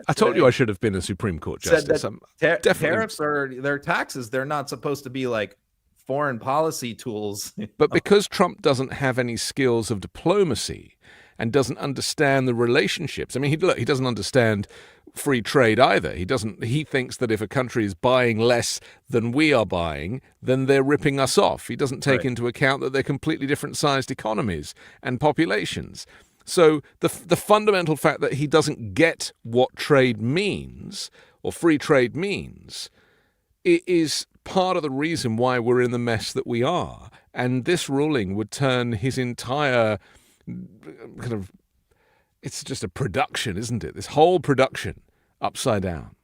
I told you I should have been a Supreme Court justice. Tariffs they're taxes. They're not supposed to be like foreign policy tools. But because Trump doesn't have any skills of diplomacy and doesn't understand the relationships. I mean, he doesn't understand free trade either. He thinks that if a country is buying less than we are buying, then they're ripping us off. He doesn't take into account that they're completely different sized economies and populations. So the fundamental fact that he doesn't get what trade means or free trade means is part of the reason why we're in the mess that we are. And this ruling would turn his entire kind of, it's just a production, isn't it? This whole production upside down.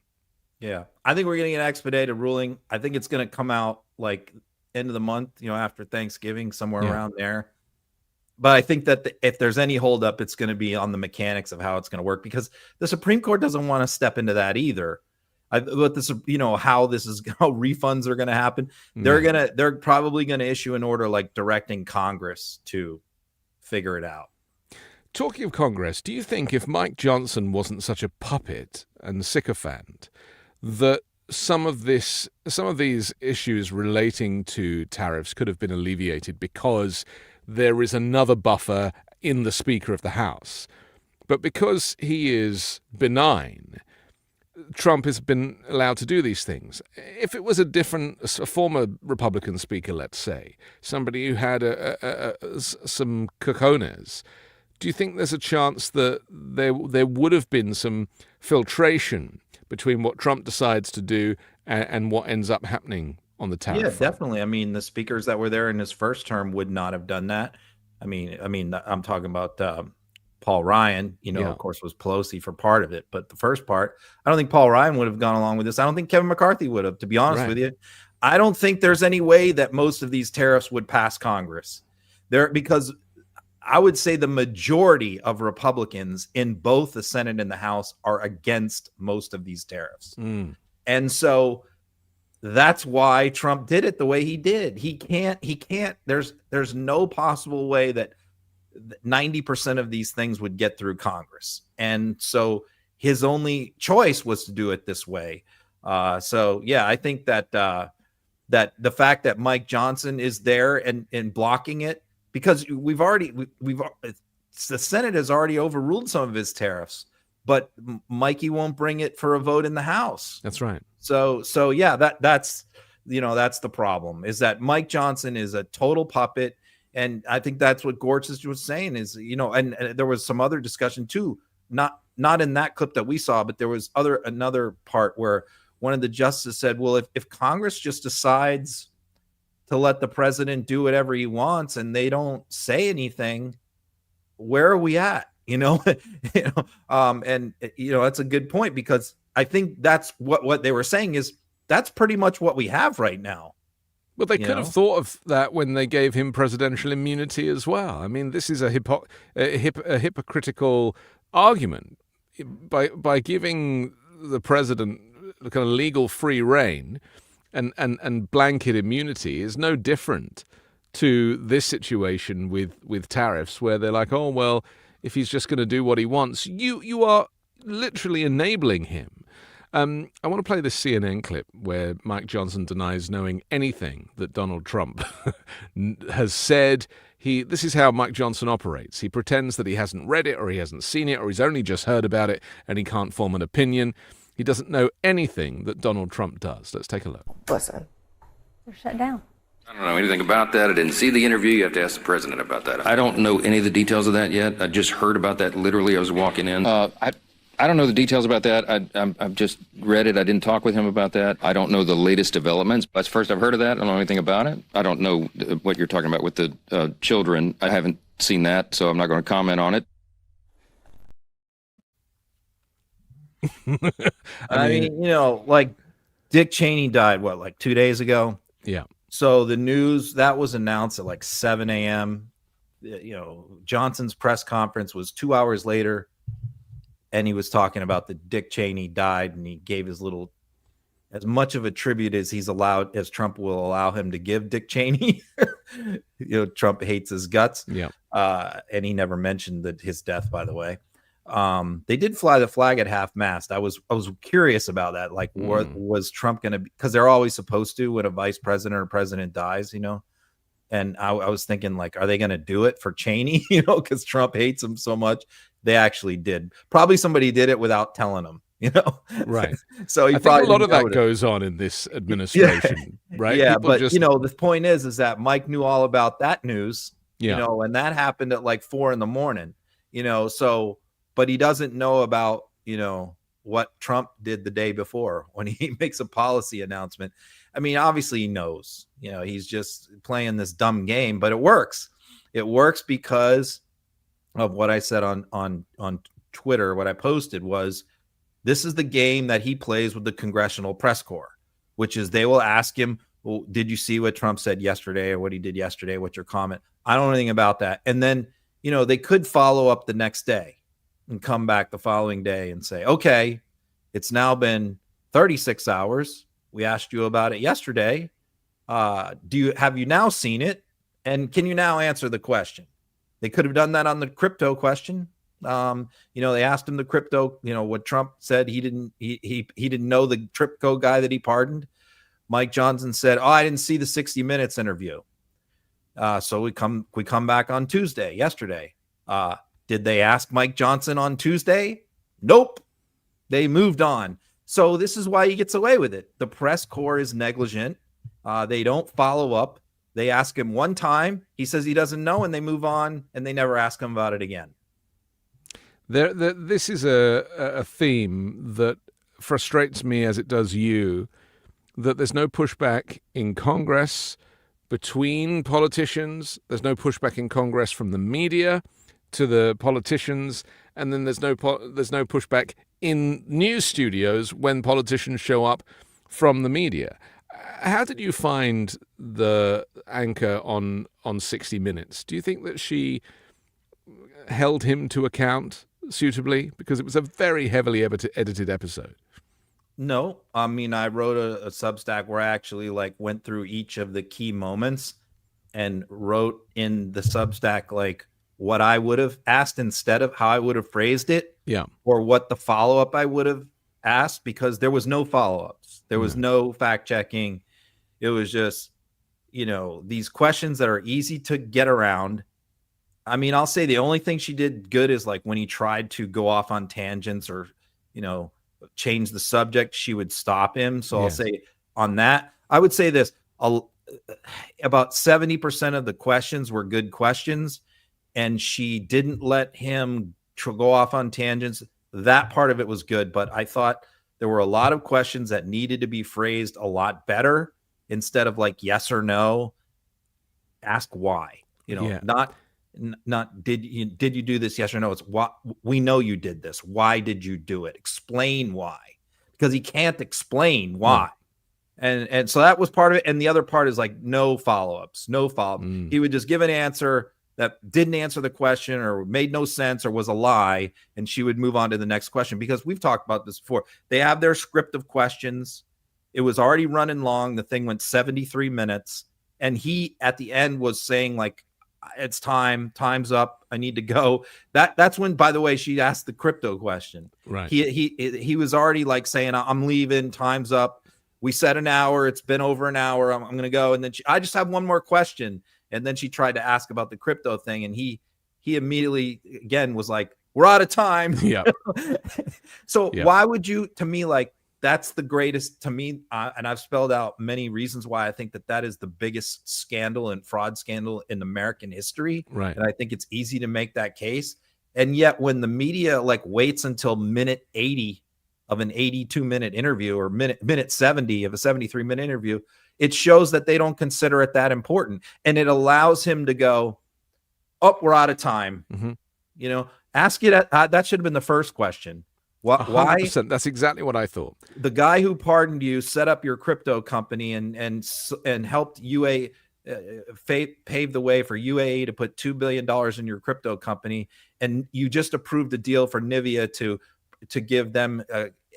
Yeah. I think we're getting an expedited ruling. I think it's going to come out like end of the month, after Thanksgiving, somewhere around there. But I think that if there's any holdup, it's going to be on the mechanics of how it's going to work, because the Supreme Court doesn't want to step into that either. But this, how refunds are going to happen. They're probably going to issue an order like directing Congress to figure it out. Talking of Congress, do you think if Mike Johnson wasn't such a puppet and sycophant, that some of these issues relating to tariffs could have been alleviated because there is another buffer in the Speaker of the House? But because he is benign, Trump has been allowed to do these things. If it was a former Republican speaker, let's say, somebody who had some cojones, do you think there's a chance that there would have been some filtration between what Trump decides to do and what ends up happening on the tariff front? Definitely. I mean, the speakers that were there in his first term would not have done that. I mean, I'm talking about Paul Ryan, of course, was Pelosi for part of it. But the first part, I don't think Paul Ryan would have gone along with this. I don't think Kevin McCarthy would have, to be honest with you. I don't think there's any way that most of these tariffs would pass Congress because I would say the majority of Republicans in both the Senate and the House are against most of these tariffs. And so that's why Trump did it the way he did. He can't, there's no possible way that 90% of these things would get through Congress. And so his only choice was to do it this way. I think that the fact that Mike Johnson is there and blocking it, because the Senate has already overruled some of his tariffs, but Mikey won't bring it for a vote in the House. That's right. So that's the problem, is that Mike Johnson is a total puppet. And I think that's what Gorsuch was saying is, and there was some other discussion too, not in that clip that we saw, but there was another part where one of the justices said, well, if Congress just decides to let the president do whatever he wants and they don't say anything, where are we at? That's a good point, because I think that's what they were saying is that's pretty much what we have right now. Well, they could have thought of that when they gave him presidential immunity as well. I mean, this is a hypocritical argument. By giving the president kind of legal free reign and blanket immunity is no different to this situation with tariffs, where they're like, oh, well, if he's just going to do what he wants, you are literally enabling him. I want to play this CNN clip where Mike Johnson denies knowing anything that Donald Trump has said. This is how Mike Johnson operates. He pretends that he hasn't read it or he hasn't seen it or he's only just heard about it and he can't form an opinion. He doesn't know anything that Donald Trump does. Let's take a look. Listen. They're shut down. I don't know anything about that. I didn't see the interview. You have to ask the president about that. I don't know any of the details of that yet. I just heard about that literally. I was walking in. I don't know the details about that. I've just read it. I didn't talk with him about that. I don't know the latest developments. That's first I've heard of that. I don't know anything about it. I don't know what you're talking about with the children. I haven't seen that, so I'm not going to comment on it. I mean, like Dick Cheney died, what, like 2 days ago? Yeah. So the news that was announced at like 7 a.m. Johnson's press conference was 2 hours later, and he was talking about that Dick Cheney died, and he gave his little, as much of a tribute as Trump will allow him to give Dick Cheney. Trump hates his guts. Yeah. And he never mentioned his death, by the way. They did fly the flag at half mast. I was curious about that. Like, what was Trump going to be? Because they're always supposed to when a vice president or president dies, And I was thinking, like, are they going to do it for Cheney? Because Trump hates him so much. They actually did. Probably somebody did it without telling him. Right. So I think a lot of that goes on in this administration, right? Yeah, People but the point is that Mike knew all about that news, and that happened at like 4 a.m, so, but he doesn't know about, what Trump did the day before when he makes a policy announcement. I mean, obviously he knows, he's just playing this dumb game, but it works. It works because of what I said on Twitter. What I posted was, this is the game that he plays with the Congressional Press Corps, which is they will ask him, well, did you see what Trump said yesterday or what he did yesterday? What's your comment? I don't know anything about that. And then, they could follow up the next day and come back the following day and say, okay, it's now been 36 hours. We asked you about it yesterday. Have you now seen it? And can you now answer the question? They could have done that on the crypto question. They asked him the crypto, what Trump said. He didn't know the crypto guy that he pardoned. Mike Johnson said, oh, I didn't see the 60 Minutes interview. So we come back on Tuesday, yesterday. Did they ask Mike Johnson on Tuesday? Nope. They moved on. So this is why he gets away with it. The press corps is negligent. They don't follow up. They ask him one time. He says he doesn't know, and they move on, and they never ask him about it again. This is a theme that frustrates me as it does you, that there's no pushback in Congress between politicians. There's no pushback in Congress from the media to the politicians. And then there's no pushback in news studios when politicians show up from the media. How did you find the anchor on 60 Minutes? Do you think that she held him to account suitably? Because it was a very heavily edited episode. No, I mean, I wrote a Substack where I actually went through each of the key moments and wrote in the Substack what I would have asked instead of how I would have phrased it. Yeah. Or what the follow-up I would have asked, because there was no follow-ups. There was no fact checking. It was just, these questions that are easy to get around. I mean, I'll say the only thing she did good is when he tried to go off on tangents or, change the subject, she would stop him. So I'll say on that, I would say this, about 70% of the questions were good questions, and she didn't let him go off on tangents. That part of it was good, but I thought there were a lot of questions that needed to be phrased a lot better. Instead of yes or no, ask why. Not did you do this, yes or no. It's what we know you did this. Why did you do it? Explain why. Because he can't explain why. And so that was part of it. And the other part is no follow-ups, no follow-up. He would just give an answer that didn't answer the question or made no sense or was a lie, and she would move on to the next question. Because we've talked about this before. They have their script of questions. It was already running long. The thing went 73 minutes. And he, at the end, was saying it's time's up, I need to go. That's when, by the way, she asked the crypto question. Right. He was already saying, I'm leaving, time's up. We said an hour, it's been over an hour, I'm going to go. And then I just have one more question. And then she tried to ask about the crypto thing. And he immediately, again, was we're out of time. Yeah. So why would you, to me, that's the greatest to me. And I've spelled out many reasons why I think that is the biggest scandal and fraud scandal in American history. Right. And I think it's easy to make that case. And yet when the media waits until minute 80 of an 82-minute interview or minute 70 of a 73-minute interview, it shows that they don't consider it that important. And it allows him to go, oh, we're out of time. Mm-hmm. Ask it. That should have been the first question. Why? 100%. That's exactly what I thought. The guy who pardoned you set up your crypto company and helped UA pave the way for UAE to put $2 billion in your crypto company, and you just approved a deal for Nvidia to give them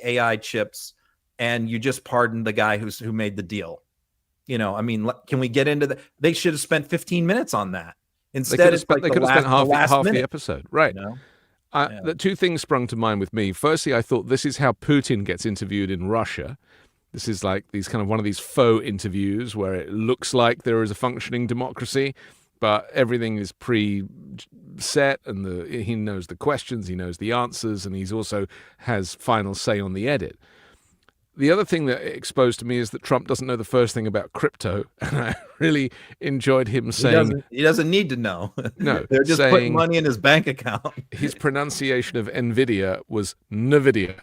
AI chips, and you just pardoned the guy who made the deal. You know, I mean, can we get into that? They should have spent 15 minutes on that. Instead, they could have spent half the episode, right? You know? The two things sprung to mind with me. Firstly, I thought this is how Putin gets interviewed in Russia. This is like one of these faux interviews where it looks like there is a functioning democracy, but everything is pre-set, and he knows the questions, he knows the answers, and he's also has final say on the edit. The other thing that it exposed to me is that Trump doesn't know the first thing about crypto, and I really enjoyed him saying... He doesn't need to know. No. They're just putting money in his bank account. His pronunciation of NVIDIA was Nvidia.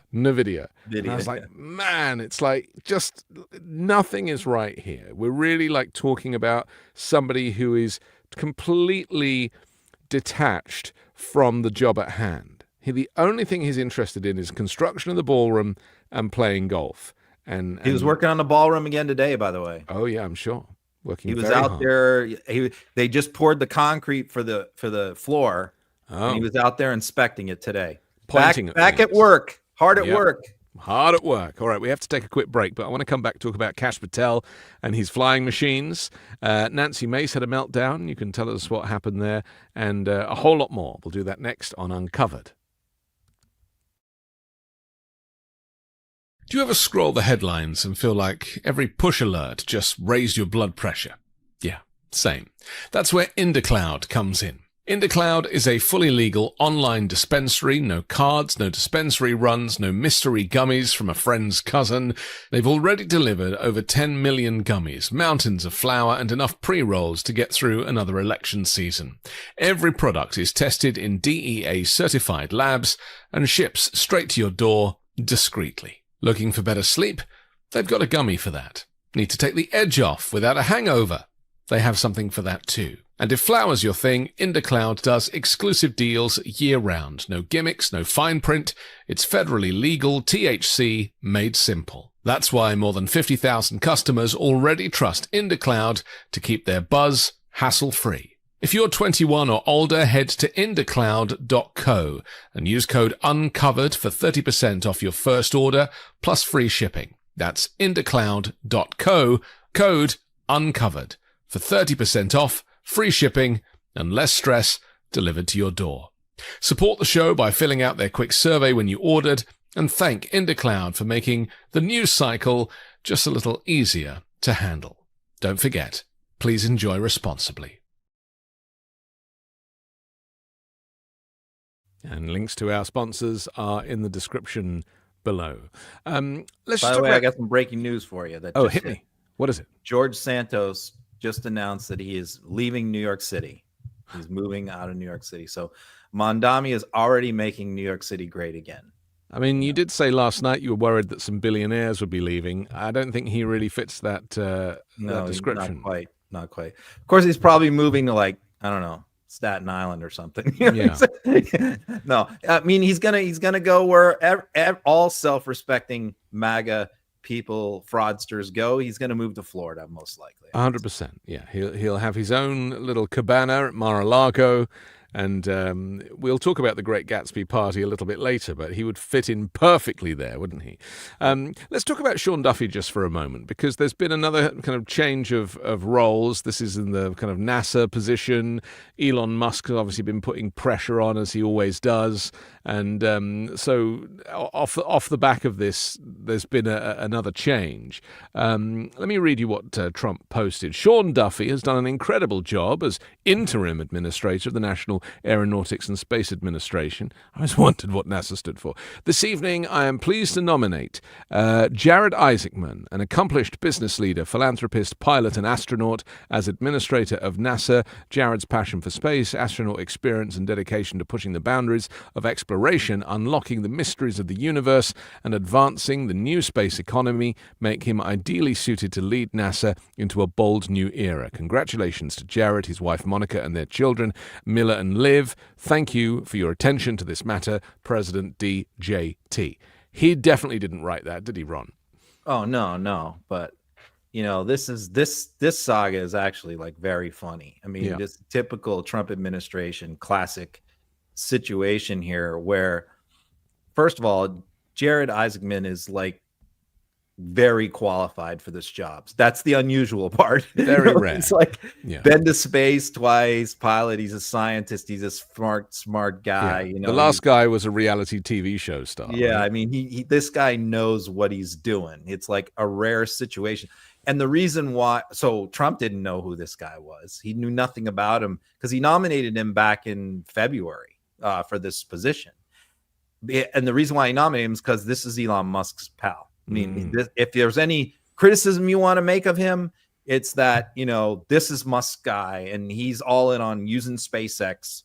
And I was like, man, it's like just nothing is right here. We're really like talking about somebody who is completely detached from the job at hand. The only thing he's interested in is construction of the ballroom and playing golf. And he was working on the ballroom again today, by the way. Oh yeah, I'm sure. Working. He was very out hard. there. They just poured the concrete for the floor. Oh. And he was out there inspecting it today. Pointing back at work, hard at work. Hard at work. All right, we have to take a quick break, but I want to come back and talk about Kash Patel and his flying machines. Nancy Mace had a meltdown. You can tell us what happened there, and a whole lot more. We'll do that next on Uncovered. Do you ever scroll the headlines and feel like every push alert just raised your blood pressure? Yeah, same. That's where IndaCloud comes in. IndaCloud is a fully legal online dispensary. No cards, no dispensary runs, no mystery gummies from a friend's cousin. They've already delivered over 10 million gummies, mountains of flour, and enough pre-rolls to get through another election season. Every product is tested in DEA-certified labs and ships straight to your door discreetly. Looking for better sleep? They've got a gummy for that. Need to take the edge off without a hangover? They have something for that too. And if flour's your thing, IndaCloud does exclusive deals year-round. No gimmicks, no fine print. It's federally legal THC made simple. That's why more than 50,000 customers already trust IndaCloud to keep their buzz hassle-free. If you're 21 or older, head to indacloud.co and use code UNCOVERED for 30% off your first order plus free shipping. That's indacloud.co, code UNCOVERED for 30% off, free shipping, and less stress delivered to your door. Support the show by filling out their quick survey when you ordered, and thank IndaCloud for making the news cycle just a little easier to handle. Don't forget, please enjoy responsibly. And links to our sponsors are in the description below. Let's By the way, I got some breaking news for you. Hit me. What is it? George Santos just announced that he is leaving New York City. He's moving out of New York City. So Mamdani is already making New York City great again. I mean, you did say last night you were worried that some billionaires would be leaving. I don't think he really fits that description. Not quite. Of course, he's probably moving to I don't know, Staten Island or something. Yeah. No, I mean he's gonna go where all self-respecting MAGA people, fraudsters go. He's gonna move to Florida most likely. 100%. Yeah, he'll have his own little cabana at Mar-a-Lago. And we'll talk about the Great Gatsby party a little bit later, but he would fit in perfectly there, wouldn't he? Let's talk about Sean Duffy just for a moment, because there's been another kind of change of roles. This is in the kind of NASA position. Elon Musk has obviously been putting pressure on, as he always does. And so off the back of this, there's been another change. Let me read you what Trump posted. Sean Duffy has done an incredible job as interim administrator of the National Aeronautics and Space Administration. I always wondered what NASA stood for. This evening, I am pleased to nominate Jared Isaacman, an accomplished business leader, philanthropist, pilot, and astronaut, as administrator of NASA. Jared's passion for space, astronaut experience, and dedication to pushing the boundaries of exploration, unlocking the mysteries of the universe, and advancing the new space economy make him ideally suited to lead NASA into a bold new era. Congratulations to Jared, his wife Monica, Monica and their children, Miller and Liv. Thank you for your attention to this matter, President DJT. He definitely didn't write that, did he, Ron? Oh, no. But, this saga is actually like very funny. I mean, this typical Trump administration classic situation here where, first of all, Jared Isaacman is like very qualified for this job. That's the unusual part. Very rare. It's like been to space twice, pilot. He's a scientist. He's a smart guy. The last guy was a reality TV show star. Yeah, right? I mean, he this guy knows what he's doing. It's like a rare situation. And the reason why, so Trump didn't know who this guy was. He knew nothing about him because he nominated him back in February for this position. And the reason why he nominated him is because this is Elon Musk's pal. I mean, if there's any criticism you want to make of him, it's that, this is Musk's guy and he's all in on using SpaceX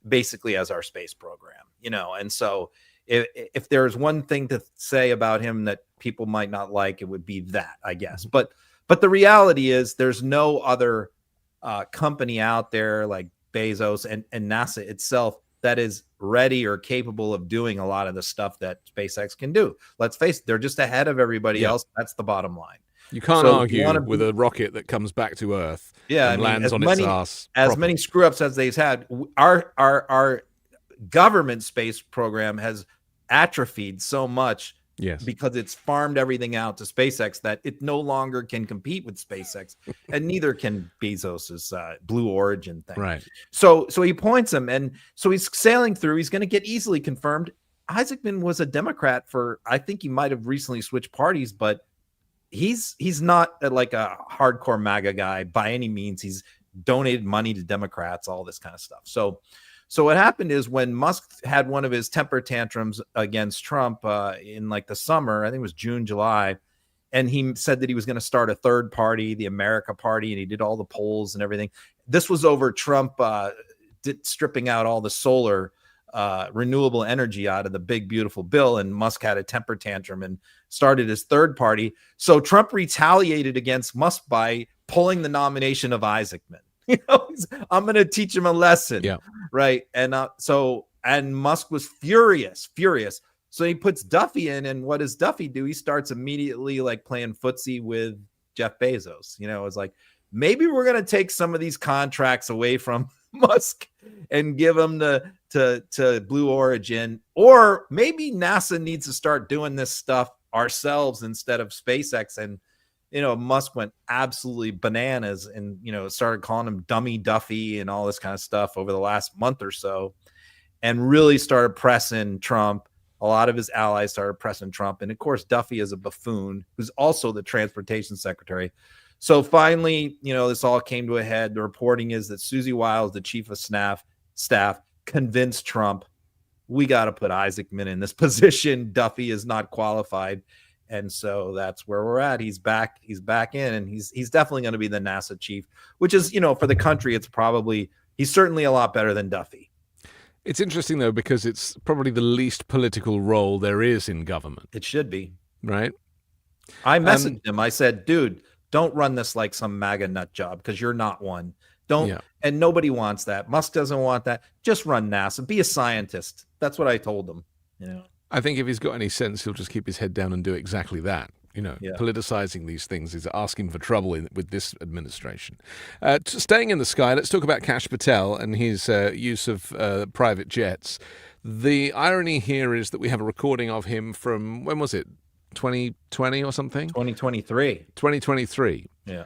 basically as our space program, and so if there's one thing to say about him that people might not like, it would be that, I guess. But the reality is there's no other company out there like Bezos and NASA itself that is ready or capable of doing a lot of the stuff that SpaceX can do. Let's face it, they're just ahead of everybody else. That's the bottom line. You can't argue with a rocket that comes back to Earth and lands on its ass. As many screw-ups as they've had, our government space program has atrophied so much because it's farmed everything out to SpaceX that it no longer can compete with SpaceX, and neither can Bezos's Blue Origin thing. Right. So he points him, and so he's sailing through. He's going to get easily confirmed. Isaacman was a Democrat for, I think he might have recently switched parties, but he's not like a hardcore MAGA guy by any means. He's donated money to Democrats, all this kind of stuff. So what happened is when Musk had one of his temper tantrums against Trump in like the summer, I think it was June, July, and he said that he was going to start a third party, the America Party, and he did all the polls and everything. This was over Trump stripping out all the solar renewable energy out of the big, beautiful bill, and Musk had a temper tantrum and started his third party. So Trump retaliated against Musk by pulling the nomination of Isaacman. I'm going to teach him a lesson. Yeah. Right. And and Musk was furious. So he puts Duffy in, and what does Duffy do? He starts immediately like playing footsie with Jeff Bezos. It's like, maybe we're going to take some of these contracts away from Musk and give them to Blue Origin, or maybe NASA needs to start doing this stuff ourselves instead of SpaceX. And Musk went absolutely bananas and, started calling him Dummy Duffy and all this kind of stuff over the last month or so, and really started pressing Trump. A lot of his allies started pressing Trump. And of course, Duffy is a buffoon who's also the transportation secretary. So finally, this all came to a head. The reporting is that Susie Wiles, the chief of staff, convinced Trump, we got to put Isaacman in this position. Duffy is not qualified. And so that's where we're at. He's back in, and he's definitely going to be the NASA chief, which is, for the country, he's certainly a lot better than Duffy. It's interesting, though, because it's probably the least political role there is in government. It should be. Right? I messaged him. I said, dude, don't run this like some MAGA nut job, because you're not one. And nobody wants that. Musk doesn't want that. Just run NASA. Be a scientist. That's what I told him. I think if he's got any sense, he'll just keep his head down and do exactly that. Politicizing these things is asking for trouble with this administration. Staying in the sky, let's talk about Kash Patel and his use of private jets. The irony here is that we have a recording of him from, when was it? 2020 or something? 2023. 2023. Yeah.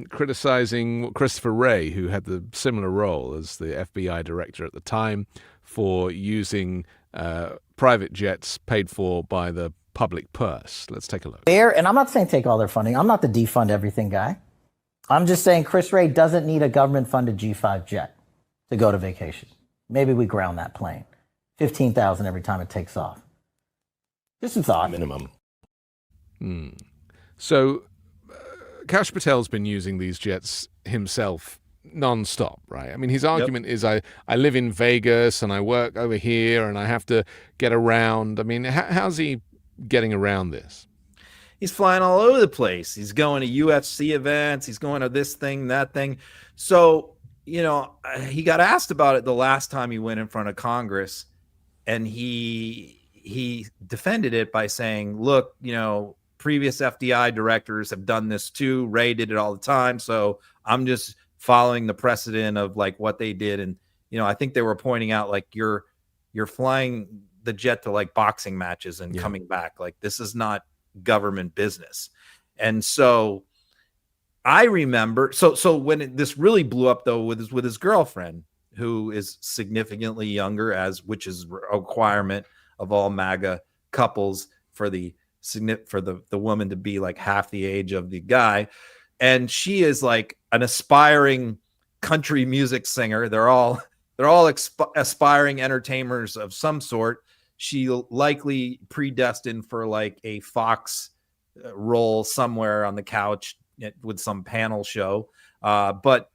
Criticizing Christopher Wray, who had the similar role as the FBI director at the time, for using private jets paid for by the public purse. Let's take a look. And I'm not saying take all their funding. I'm not the defund everything guy. I'm just saying Chris Wray doesn't need a government-funded G5 jet to go to vacation. Maybe we ground that plane. $15,000 every time it takes off. Just a thought. Minimum. So Kash Patel's been using these jets himself non-stop, right? I mean, his argument is I live in Vegas and I work over here and I have to get around. I mean, how's he getting around this? He's flying all over the place. He's going to UFC events. He's going to this thing, that thing. So he got asked about it the last time he went in front of Congress, and he defended it by saying, look, previous FBI directors have done this too. Ray did it all the time. So I'm just following the precedent of like what they did. And, I think they were pointing out like you're flying the jet to like boxing matches and coming back. Like this is not government business. And so I remember, so when this really blew up though with his girlfriend, who is significantly younger, which is a requirement of all MAGA couples for the woman to be like half the age of the guy. And she is like an aspiring country music singer. They're all aspiring entertainers of some sort. She likely predestined for like a Fox role somewhere on the couch with some panel show. But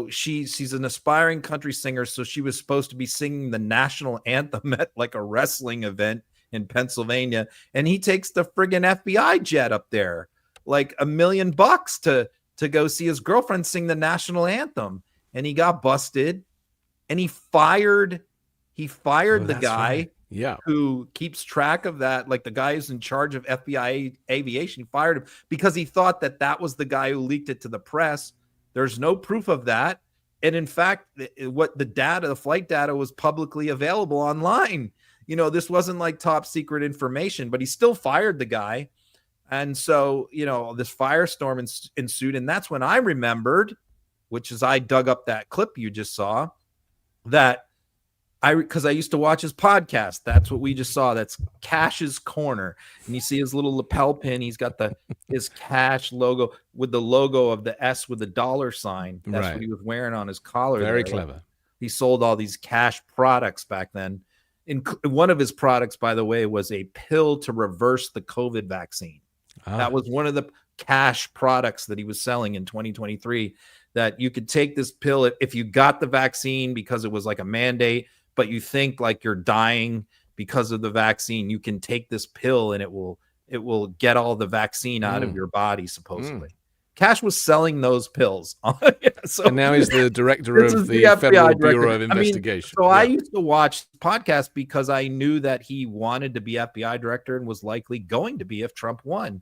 she's an aspiring country singer. So she was supposed to be singing the national anthem at like a wrestling event in Pennsylvania. And he takes the friggin' FBI jet up there, like $1 million to go see his girlfriend sing the national anthem. And he got busted, and he fired the guy who keeps track of that. Like the guy who's in charge of FBI aviation, fired him because he thought that was the guy who leaked it to the press. There's no proof of that. And in fact, the flight data was publicly available online. This wasn't like top secret information, but he still fired the guy. And so, this firestorm ensued. And that's when I remembered, which is I dug up that clip you just saw, because I used to watch his podcast. That's what we just saw. That's Cash's Corner. And you see his little lapel pin. He's got his Cash logo with the logo of the S with the dollar sign. That's what he was wearing on his collar. Very clever. He sold all these Cash products back then. One of his products, by the way, was a pill to reverse the COVID vaccine. That was one of the Cash products that he was selling in 2023, that you could take this pill if you got the vaccine because it was like a mandate, but you think like you're dying because of the vaccine, you can take this pill and it will get all the vaccine out of your body, supposedly. Cash was selling those pills. And now he's the director of the Federal Bureau of Investigation. I used to watch podcasts because I knew that he wanted to be FBI director and was likely going to be if Trump won.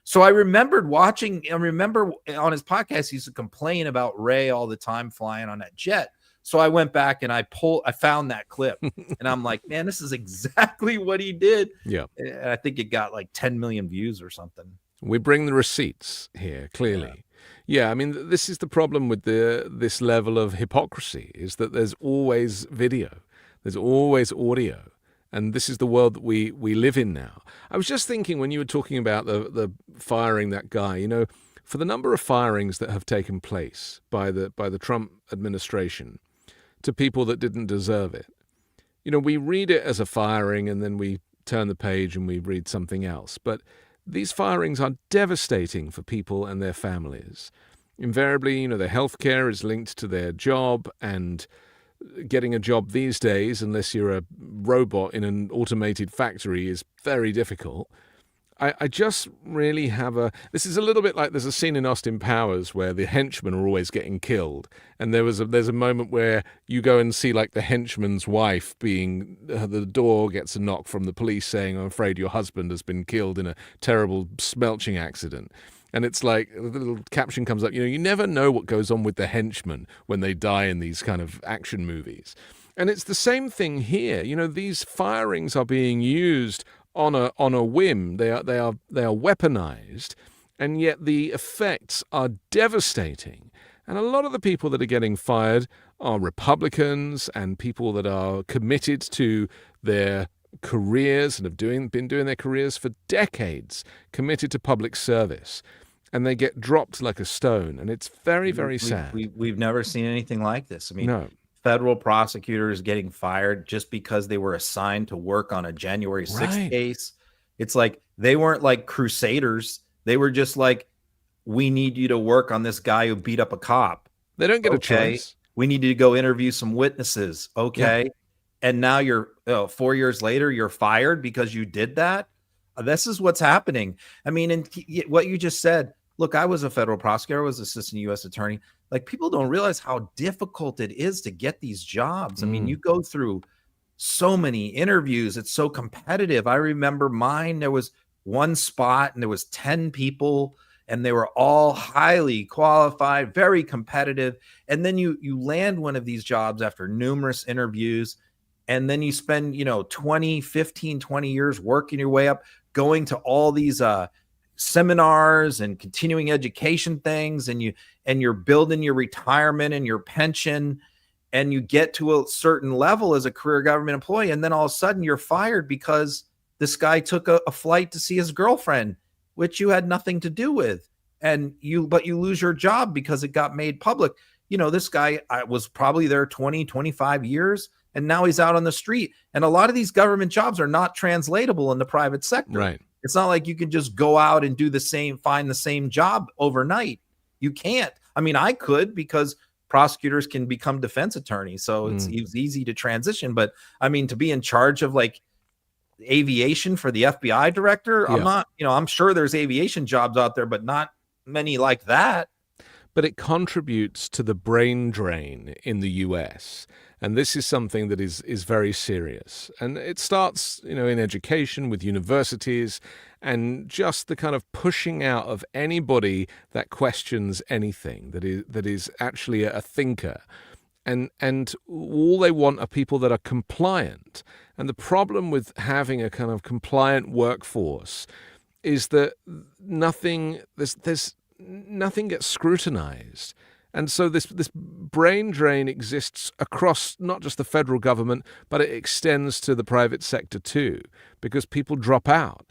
So I remember on his podcast, he used to complain about Ray all the time flying on that jet. So I went back and I found that clip and I'm like, man, this is exactly what he did. Yeah. And I think it got like 10 million views or something. We bring the receipts here, clearly. Yeah, I mean, this is the problem with this level of hypocrisy, is that there's always video, there's always audio, and this is the world that we live in now. I was just thinking when you were talking about the firing that guy, for the number of firings that have taken place by the Trump administration to people that didn't deserve it, we read it as a firing and then we turn the page and we read something else, but these firings are devastating for people and their families. Invariably, their health care is linked to their job, and getting a job these days, unless you're a robot in an automated factory, is very difficult. I just really this is a little bit like there's a scene in Austin Powers where the henchmen are always getting killed. And there's a moment where you go and see like the henchman's wife the door gets a knock from the police saying, I'm afraid your husband has been killed in a terrible smelching accident. And it's like the little caption comes up, you never know what goes on with the henchmen when they die in these kind of action movies. And it's the same thing here. These firings are being used on a whim. They are weaponized, and yet the effects are devastating. And a lot of the people that are getting fired are Republicans and people that are committed to their careers and have been doing their careers for decades, committed to public service, and they get dropped like a stone. And it's very, very sad. We've never seen anything like this. I mean, no. Federal prosecutors getting fired just because they were assigned to work on a January 6th case. It's like they weren't like crusaders. They were just like, we need you to work on this guy who beat up a cop. They don't get a choice. We need you to go interview some witnesses. Okay. Yeah. And now you're 4 years later, you're fired because you did that. This is what's happening. I mean, and what you just said, look, I was a federal prosecutor, I was assistant U.S. attorney. Like, people don't realize how difficult it is to get these jobs. I mean, you go through so many interviews. It's so competitive. I remember mine, there was one spot and there was 10 people and they were all highly qualified, very competitive. And then you land one of these jobs after numerous interviews. And then you spend, 20 years working your way up, going to all these seminars and continuing education things. And you're building your retirement and your pension. And you get to a certain level as a career government employee. And then all of a sudden you're fired because this guy took a flight to see his girlfriend, which you had nothing to do with. But you lose your job because it got made public. This guy was probably there 20, 25 years, and now he's out on the street. And a lot of these government jobs are not translatable in the private sector. Right. It's not like you can just go out and find the same job overnight. You can't. I mean, I could, because prosecutors can become defense attorneys. So it's easy to transition. But I mean, to be in charge of like aviation for the FBI director, I'm not, I'm sure there's aviation jobs out there, but not many like that. But it contributes to the brain drain in the US. And this is something that is very serious. And it starts, in education with universities, and just the kind of pushing out of anybody that questions anything, that is actually a thinker. And all they want are people that are compliant. And the problem with having a kind of compliant workforce is that nothing gets scrutinized. And so this brain drain exists across not just the federal government, but it extends to the private sector too, because people drop out.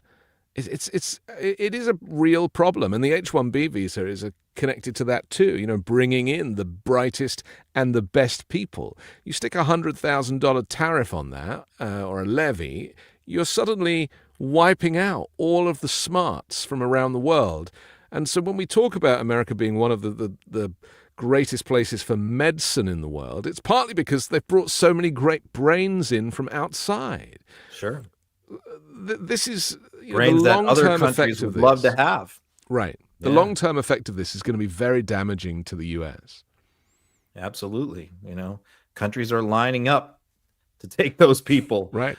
It is a real problem, and the H-1B visa is connected to that too. Bringing in the brightest and the best people. You stick $100,000 tariff on that, or a levy, you're suddenly wiping out all of the smarts from around the world. And so when we talk about America being one of the greatest places for medicine in the world, it's partly because they've brought so many great brains in from outside. Sure. This is brains the that other long-term countries effect of would love this. to have. Right. The long-term effect of this is going to be very damaging to the U.S. Absolutely. Countries are lining up to take those people. Right.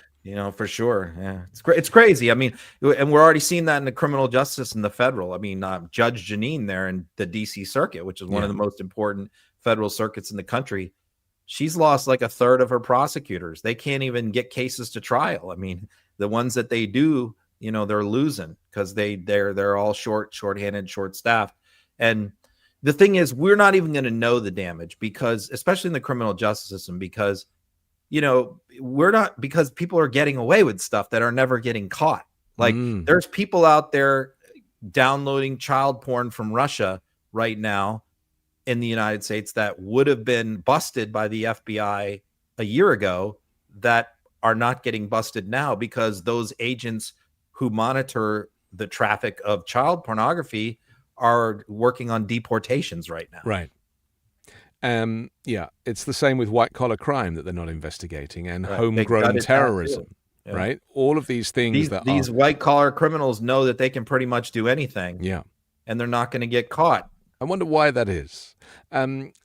For sure. Yeah. It's crazy. I mean, and we're already seeing that in the criminal justice and the federal. I mean, Judge Janine there in the DC circuit, which is one of the most important federal circuits in the country. She's lost like a third of her prosecutors. They can't even get cases to trial. I mean, the ones that they do, they're losing because they're all short-handed, short-staffed. And the thing is, we're not even going to know the damage, because especially in the criminal justice system, because because people are getting away with stuff that are never getting caught. Like there's people out there downloading child porn from Russia right now in the United States that would have been busted by the FBI a year ago, that are not getting busted now because those agents who monitor the traffic of child pornography are working on deportations right now. Right. It's the same with white-collar crime that they're not investigating, and homegrown terrorism, right? All of these things these white-collar criminals know that they can pretty much do anything. Yeah. And they're not going to get caught. I wonder why that is.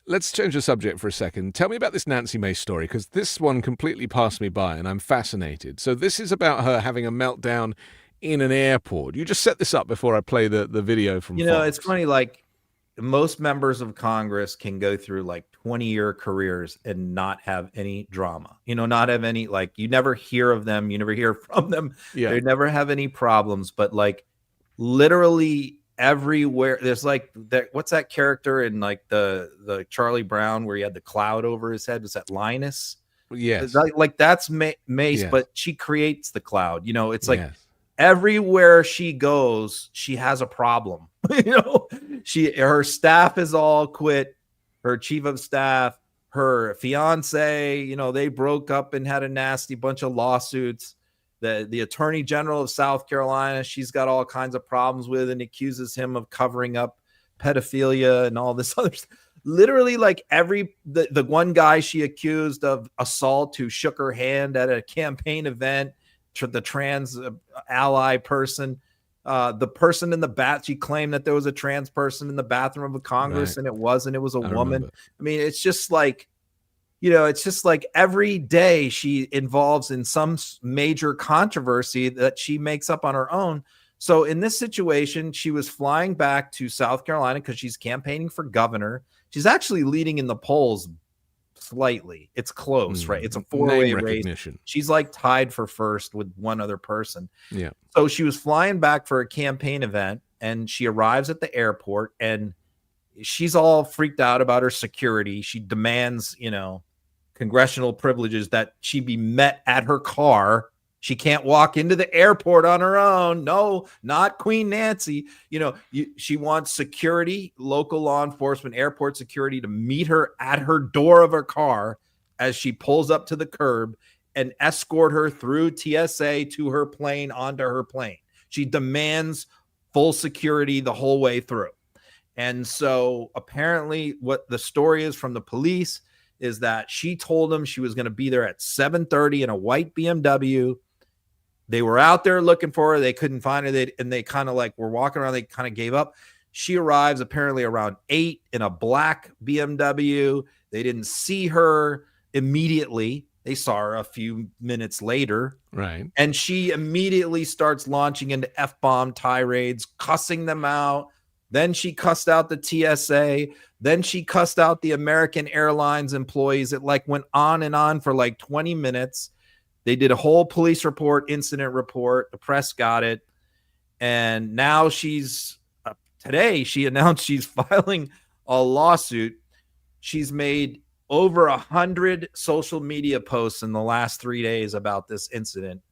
Let's change the subject for a second. Tell me about this Nancy Mace story, because this one completely passed me by, and I'm fascinated. So this is about her having a meltdown in an airport. You just set this up before I play the video from Fox. It's funny, like, most members of Congress can go through like 20-year careers and not have any drama, not have any, like, you never hear of them. You never hear from them. Yeah. They never have any problems, but like literally everywhere there's like that. What's that character in like the Charlie Brown where he had the cloud over his head? Was that Linus? Yes. Like that's Mace, Yes. but she creates the cloud. It's like, Yes. everywhere she goes, she has a problem. Her staff is all quit. Her chief of staff, her fiance, they broke up and had a nasty bunch of lawsuits. The attorney general of South Carolina, she's got all kinds of problems with and accuses him of covering up pedophilia and all this other stuff. Literally, like the one guy she accused of assault who shook her hand at a campaign event, the trans ally person, The person in the she claimed that there was a trans person in the bathroom of a Congress, and it wasn't. It was a woman. Remember. I mean, it's just like, it's just like every day she involves in some major controversy that she makes up on her own. So in this situation, she was flying back to South Carolina because she's campaigning for governor. She's actually leading in the polls slightly. It's close, right? It's a four-way race. She's like tied for first with one other person. Yeah. So she was flying back for a campaign event, and she arrives at the airport, and she's all freaked out about her security. She demands, congressional privileges, that she be met at her car. She can't walk into the airport on her own. No, not Queen Nancy. She wants security, local law enforcement, airport security to meet her at her door of her car as she pulls up to the curb and escort her through TSA to her plane, onto her plane. She demands full security the whole way through. And so apparently what the story is from the police is that she told them she was going to be there at 7:30 in a white BMW. They were out there looking for her. They couldn't find her. They kind of were walking around. They kind of gave up. She arrives apparently around 8 in a black BMW. They didn't see her immediately. They saw her a few minutes later. Right. And she immediately starts launching into F-bomb tirades, cussing them out. Then she cussed out the TSA. Then she cussed out the American Airlines employees. It went on and on for 20 minutes. They did a whole police report, incident report. The press got it. And now today she announced she's filing a lawsuit. She's made over 100 social media posts in the last 3 days about this incident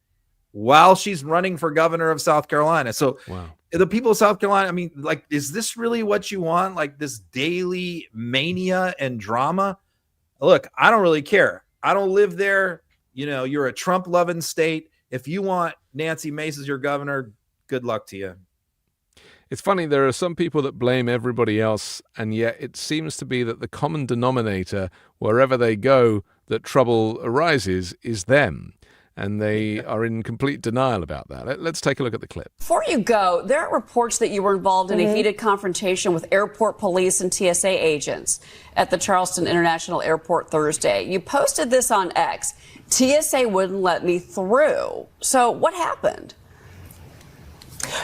while she's running for governor of South Carolina. So wow. The people of South Carolina, I mean, is this really what you want? This daily mania and drama? Look, I don't really care. I don't live there. You're a Trump loving state. If you want Nancy Mace as your governor, good luck to you. It's funny, there are some people that blame everybody else, and yet it seems to be that the common denominator, wherever they go, that trouble arises, is them. And they are in complete denial about that. Let's take a look at the clip. Before you go, there are reports that you were involved in a heated confrontation with airport police and TSA agents at the Charleston International Airport Thursday. You posted this on X. TSA wouldn't let me through. So what happened?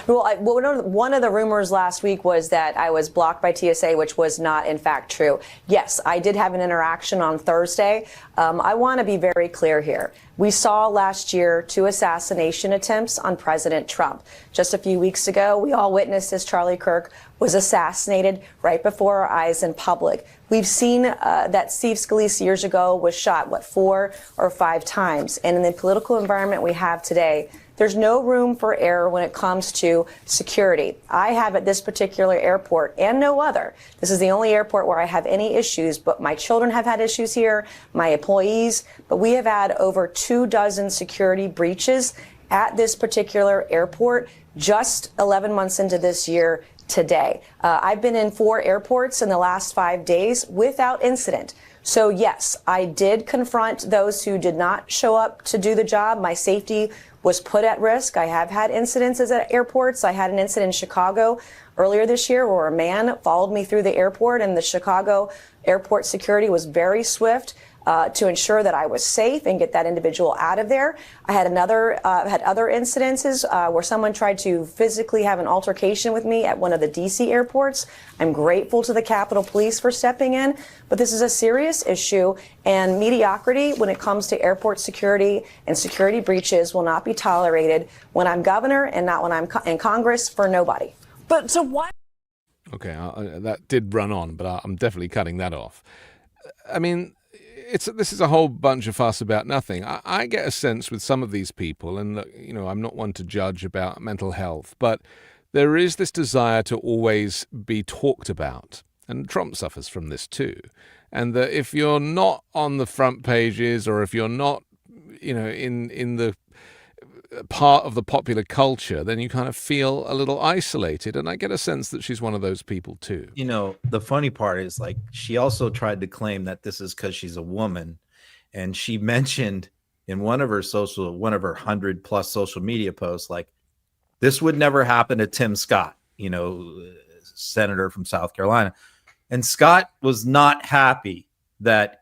Well, one of the rumors last week was that I was blocked by TSA, which was not, in fact, true. Yes, I did have an interaction on Thursday. I want to be very clear here. We saw last year 2 assassination attempts on President Trump. Just a few weeks ago, we all witnessed as Charlie Kirk was assassinated right before our eyes in public. We've seen that Steve Scalise years ago was shot, 4 or 5 times. And in the political environment we have today, there's no room for error when it comes to security. I have at this particular airport and no other. This is the only airport where I have any issues, but my children have had issues here, my employees, but we have had over 24 security breaches at this particular airport just 11 months into this year today. I've been in 4 airports in the last 5 days without incident. So yes, I did confront those who did not show up to do the job. My safety was put at risk. I have had incidences at airports. I had an incident in Chicago earlier this year where a man followed me through the airport, and the Chicago airport security was very swift to ensure that I was safe and get that individual out of there. I had other incidences where someone tried to physically have an altercation with me at one of the DC airports. I'm grateful to the Capitol Police for stepping in, but this is a serious issue, and mediocrity when it comes to airport security and security breaches will not be tolerated when I'm governor and not when I'm in Congress for nobody. But so why? Okay, that did run on, but I'm definitely cutting that off. I mean, this is a whole bunch of fuss about nothing. I get a sense with some of these people, and I'm not one to judge about mental health, but there is this desire to always be talked about, and Trump suffers from this too. And that if you're not on the front pages, or if you're not, in the part of the popular culture, then you kind of feel a little isolated. And I get a sense that she's one of those people too. The funny part is she also tried to claim that this is because she's a woman. And she mentioned in one of her 100+ social media posts, This would never happen to Tim Scott, senator from South Carolina. And Scott was not happy that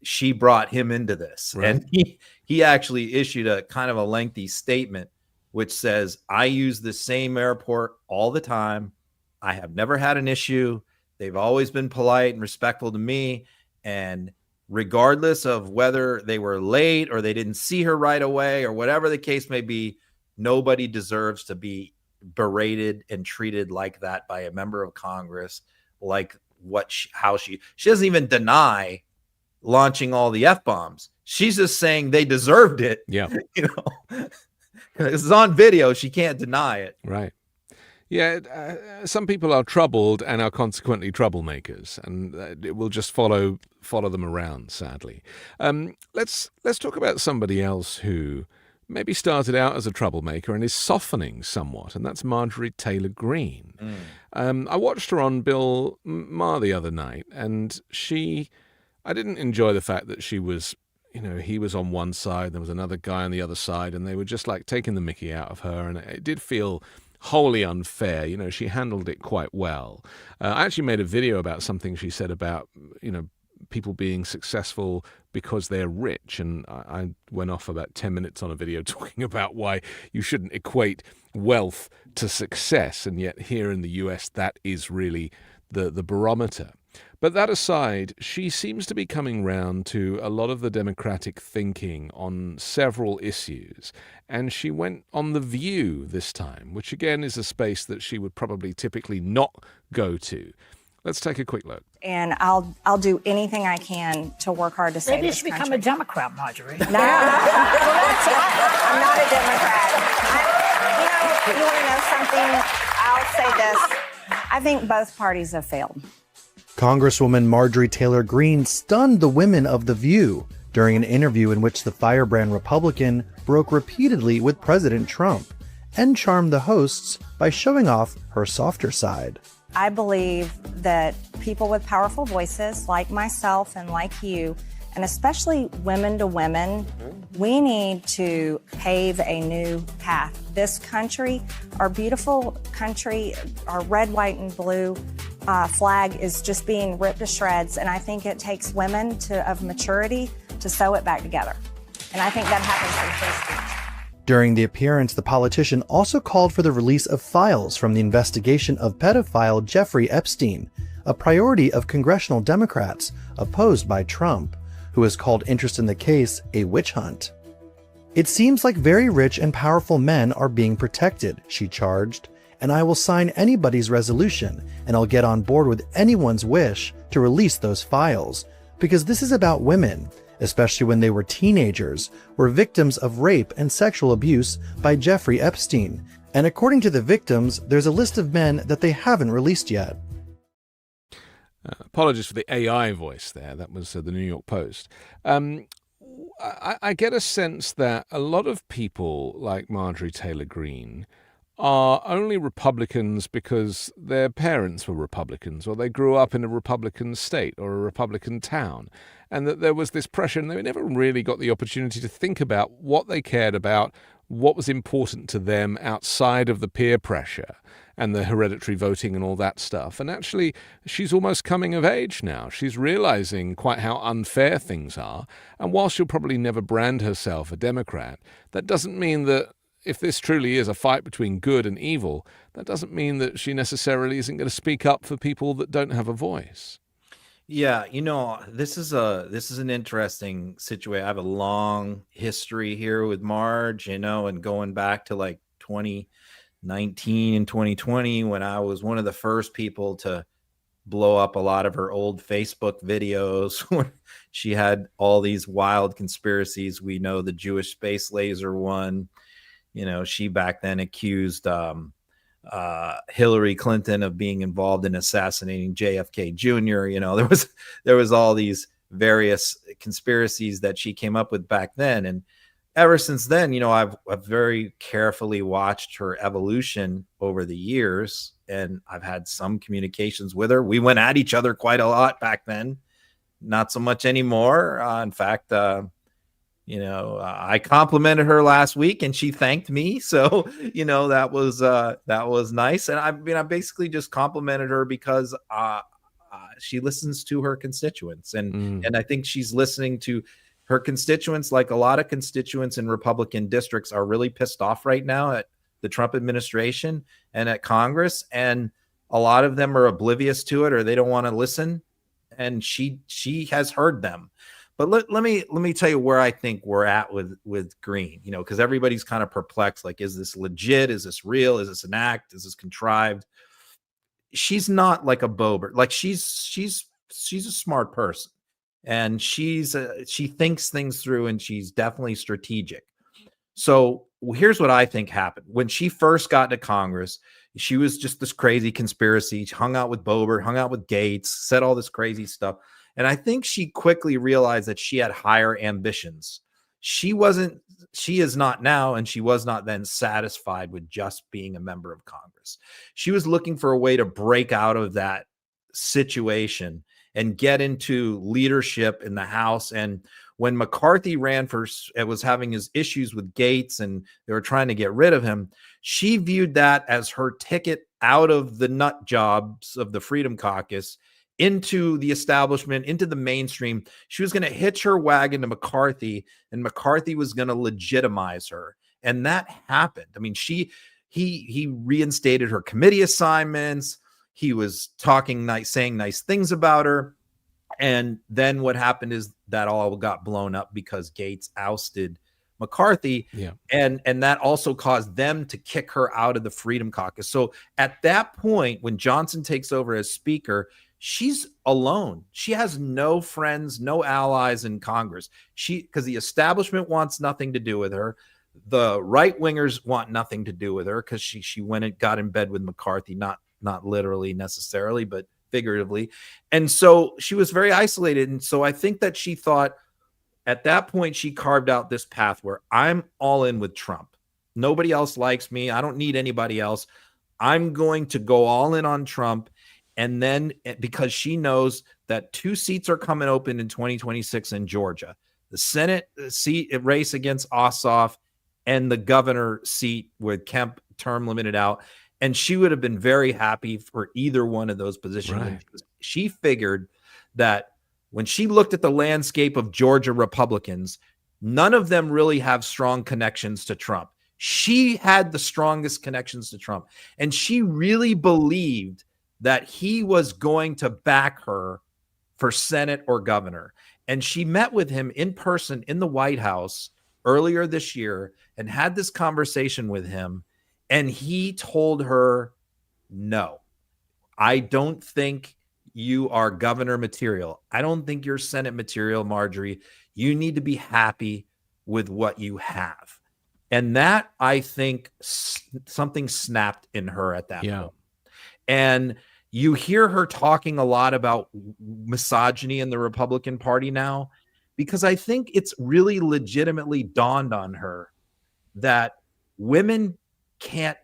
she brought him into this. Right. And he actually issued a kind of a lengthy statement which says, I use the same airport all the time. I have never had an issue. They've always been polite and respectful to me. And regardless of whether they were late or they didn't see her right away or whatever the case may be, nobody deserves to be berated and treated like that by a member of Congress. Like how she doesn't even deny launching all the F-bombs. She's just saying they deserved it. Yeah. It's on video. She can't deny it. Right. Yeah. Some people are troubled and are consequently troublemakers, and it will just follow them around, sadly. Let's talk about somebody else who maybe started out as a troublemaker and is softening somewhat, and that's Marjorie Taylor Greene. I watched her on Bill Maher the other night, and I didn't enjoy the fact that she was, he was on one side, there was another guy on the other side, and they were just like taking the mickey out of her, and it did feel wholly unfair. She handled it quite well. I actually made a video about something she said about, people being successful because they're rich, and I went off about 10 minutes on a video talking about why you shouldn't equate wealth to success, and yet here in the US that is really the barometer. But that aside, she seems to be coming round to a lot of the Democratic thinking on several issues, and she went on The View this time, which again is a space that she would probably typically not go to. Let's take a quick look. And I'll do anything I can to work hard to save Maybe you this should become country. a Democrat, Marjorie. No, I'm not a Democrat. You want to know something? I'll say this. I think both parties have failed. Congresswoman Marjorie Taylor Greene stunned the women of The View during an interview in which the firebrand Republican broke repeatedly with President Trump and charmed the hosts by showing off her softer side. I believe that people with powerful voices like myself and like you, and especially women to women, we need to pave a new path. This country, our beautiful country, our red, white, and blue flag is just being ripped to shreds, and I think it takes women of maturity to sew it back together. And I think that happens in free speech. During the appearance, the politician also called for the release of files from the investigation of pedophile Jeffrey Epstein, a priority of congressional Democrats opposed by Trump, who has called interest in the case a witch hunt. It seems like very rich and powerful men are being protected, she charged, and I will sign anybody's resolution, and I'll get on board with anyone's wish to release those files, because this is about women, especially when they were teenagers, were victims of rape and sexual abuse by Jeffrey Epstein. And according to the victims, there's a list of men that they haven't released yet. Apologies for the AI voice there. That was the New York Post. I get a sense that a lot of people like Marjorie Taylor Greene are only Republicans because their parents were Republicans or they grew up in a Republican state or a Republican town, and that there was this pressure and they never really got the opportunity to think about what they cared about, what was important to them outside of the peer pressure and the hereditary voting and all that stuff. And actually, she's almost coming of age now. She's realizing quite how unfair things are. And while she'll probably never brand herself a Democrat, that doesn't mean that if this truly is a fight between good and evil, that doesn't mean that she necessarily isn't going to speak up for people that don't have a voice. Yeah, this is an interesting situation. I have a long history here with Marge, and going back to like 2019 and 2020 when I was one of the first people to blow up a lot of her old Facebook videos when she had all these wild conspiracies. We know the Jewish space laser one. She back then accused Hillary Clinton of being involved in assassinating JFK Jr. There was all these various conspiracies that she came up with back then. And ever since then, I've very carefully watched her evolution over the years, and I've had some communications with her. We went at each other quite a lot back then, not so much anymore. In fact, I complimented her last week and she thanked me. So, that was nice. And I basically just complimented her because she listens to her constituents. And I think she's listening to her constituents, like a lot of constituents in Republican districts are really pissed off right now at the Trump administration and at Congress. And a lot of them are oblivious to it, or they don't want to listen. And she has heard them. But let me tell you where I think we're at with Green, because everybody's kind of perplexed. Like, is this legit? Is this real? Is this an act? Is this contrived? She's not like a Boebert. Like she's a smart person, and she thinks things through, and she's definitely strategic. So here's what I think happened. When she first got to Congress, she was just this crazy conspiracy. She hung out with Boebert, hung out with Gates, said all this crazy stuff. And I think she quickly realized that she had higher ambitions. She is not now, and she was not then satisfied with just being a member of Congress. She was looking for a way to break out of that situation and get into leadership in the House. And when McCarthy ran was having his issues with Gates and they were trying to get rid of him, she viewed that as her ticket out of the nut jobs of the Freedom Caucus into the establishment, into the mainstream. She was going to hitch her wagon to McCarthy, and McCarthy was going to legitimize her. And that happened. I mean, he reinstated her committee assignments. He was saying nice things about her. And then what happened is that all got blown up because Gates ousted McCarthy. Yeah. And that also caused them to kick her out of the Freedom Caucus. So at that point, when Johnson takes over as Speaker, she's alone. She has no friends, no allies in Congress. Because the establishment wants nothing to do with her. The right wingers want nothing to do with her because she went and got in bed with McCarthy, not literally necessarily, but figuratively. And so she was very isolated. And so I think that she thought at that point, she carved out this path where I'm all in with Trump. Nobody else likes me. I don't need anybody else. I'm going to go all in on Trump. And then because she knows that 2 seats are coming open in 2026 in Georgia, the Senate seat race against Ossoff and the governor seat with Kemp term limited out. And she would have been very happy for either one of those positions. Right. She figured that when she looked at the landscape of Georgia Republicans, none of them really have strong connections to Trump. She had the strongest connections to Trump. And she really believed that he was going to back her for Senate or governor. And she met with him in person in the White House earlier this year and had this conversation with him. And he told her, no, I don't think you are governor material. I don't think you're Senate material, Marjorie. You need to be happy with what you have. And that, I think, something snapped in her at that point. And you hear her talking a lot about misogyny in the Republican Party now, because I think it's really legitimately dawned on her that women can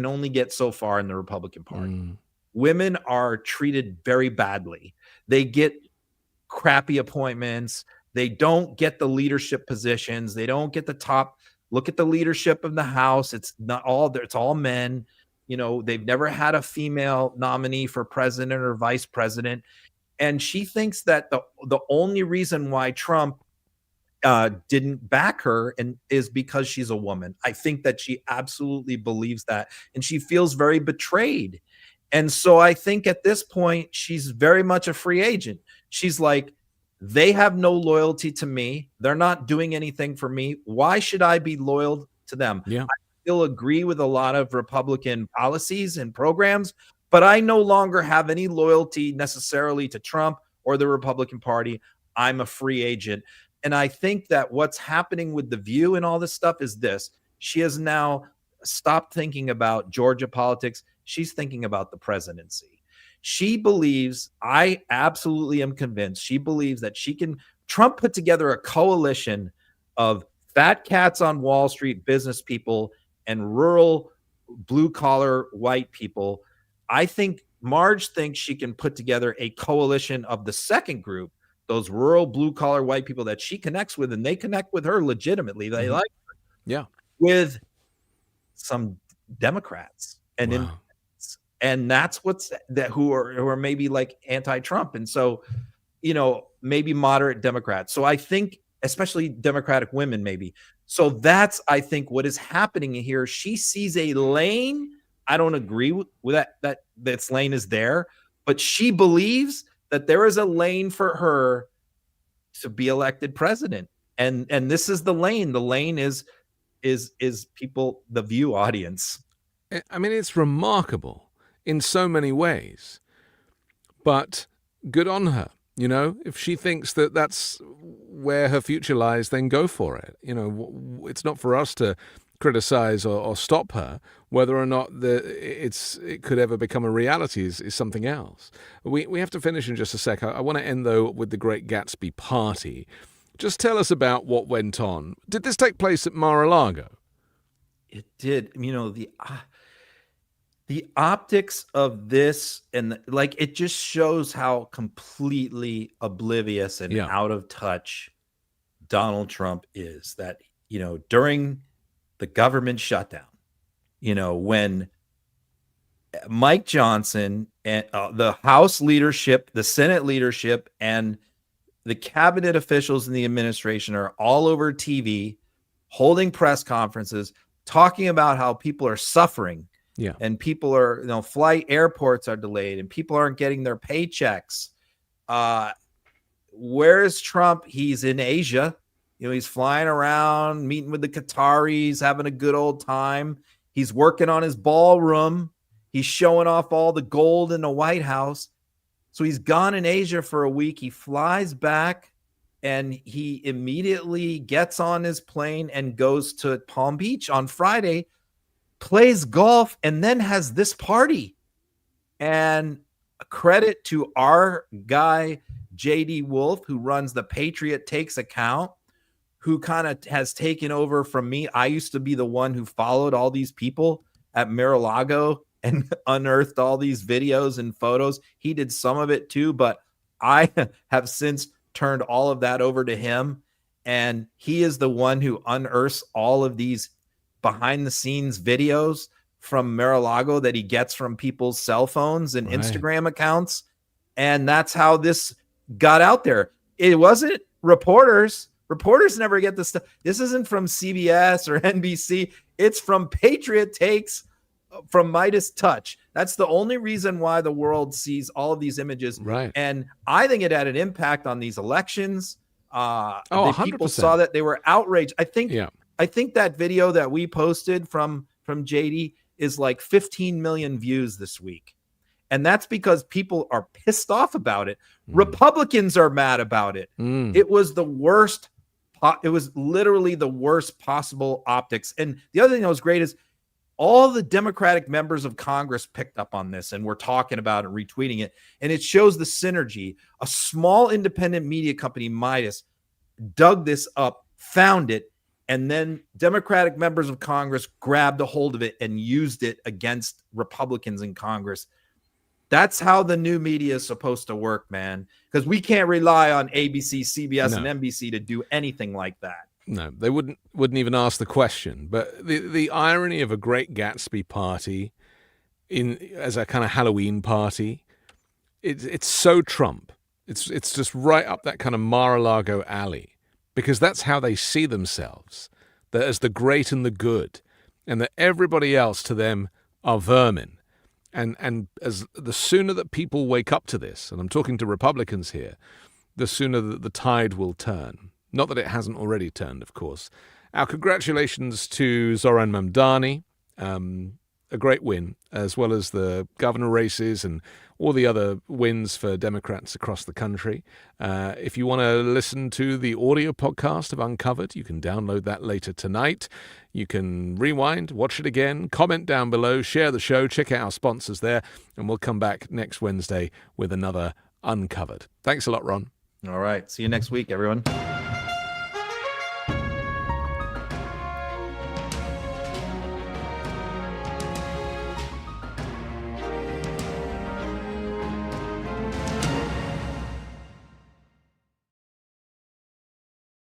only get so far in the Republican Party. Women are treated very badly. They get crappy appointments. They don't get the leadership positions. They don't get the top. Look at the leadership of the House. It's all men. They've never had a female nominee for president or vice president. And she thinks that the only reason why Trump didn't back her is because she's a woman. I think that she absolutely believes that. And she feels very betrayed. And so I think at this point, she's very much a free agent. She's like, they have no loyalty to me. They're not doing anything for me. Why should I be loyal to them? Yeah. I still agree with a lot of Republican policies and programs, but I no longer have any loyalty necessarily to Trump or the Republican Party. I'm a free agent. And I think that what's happening with The View and all this stuff is this. She has now stopped thinking about Georgia politics. She's thinking about the presidency. She believes, I absolutely am convinced, she believes that Trump put together a coalition of fat cats on Wall Street, business people, and rural blue-collar white people. I think Marge thinks she can put together a coalition of the second group, those rural blue collar white people that she connects with, and they connect with her legitimately. They like her. Yeah. With some Democrats and independents. And that's who are maybe like anti-Trump. And so, maybe moderate Democrats. So I think, especially Democratic women, maybe. So that's, I think, what is happening here. She sees a lane. I don't agree with that this lane is there, but she believes that there is a lane for her to be elected president. And this is the lane. The lane is people, the View audience. I mean, it's remarkable in so many ways, but good on her. If she thinks that that's where her future lies, then go for it. It's not for us to criticize or stop her. Whether or not it could ever become a reality is something else. We have to finish in just a sec. I want to end, though, with the Great Gatsby party. Just tell us about what went on. Did this take place at Mar-a-Lago? It did. The optics of this and it just shows how completely oblivious and out of touch Donald Trump is. That, during the government shutdown, when Mike Johnson and the House leadership, the Senate leadership, and the cabinet officials in the administration are all over TV, holding press conferences, talking about how people are suffering. Yeah. And people are, airports are delayed and people aren't getting their paychecks. Where is Trump? He's in Asia. He's flying around, meeting with the Qataris, having a good old time. He's working on his ballroom. He's showing off all the gold in the White House. So he's gone in Asia for a week. He flies back and he immediately gets on his plane and goes to Palm Beach on Friday, plays golf, and then has this party. And a credit to our guy, JD Wolf, who runs the Patriot Takes account, who kind of has taken over from me. I used to be the one who followed all these people at Mar-a-Lago and unearthed all these videos and photos. He did some of it too, but I have since turned all of that over to him. And he is the one who unearths all of these behind the scenes videos from Mar-a-Lago that he gets from people's cell phones and Instagram accounts. And that's how this got out there. It wasn't reporters. Reporters never get this stuff. This isn't from CBS or NBC. It's from Patriot Takes, from Midas Touch. That's the only reason why the world sees all of these images. Right. And I think it had an impact on these elections. People 100%. saw that, they were outraged. I think that video that we posted from JD is like 15 million views this week. And that's because people are pissed off about it. Republicans are mad about it. It was the worst. It was literally the worst possible optics. And the other thing that was great is all the Democratic members of Congress picked up on this and were talking about it, retweeting it. And it shows the synergy. A small independent media company, Midas, dug this up, found it, and then Democratic members of Congress grabbed a hold of it and used it against Republicans in Congress. That's how the new media is supposed to work, man, because we can't rely on ABC, CBS, and NBC to do anything like that. No, they wouldn't even ask the question. But the irony of a Great Gatsby party as a kind of Halloween party, it's so Trump. It's just right up that kind of Mar-a-Lago alley, because that's how they see themselves, that as the great and the good, and that everybody else to them are vermin. And as the sooner that people wake up to this, and I'm talking to Republicans here, the sooner that the tide will turn. Not that it hasn't already turned, of course. Our congratulations to Zohran Mamdani, a great win, as well as the governor races and all the other wins for Democrats across the country. If you want to listen to the audio podcast of Uncovered, you can download that later tonight. You can rewind, watch it again, comment down below, share the show, check out our sponsors there, and we'll come back next Wednesday with another Uncovered. Thanks a lot, Ron. All right. See you next week, everyone.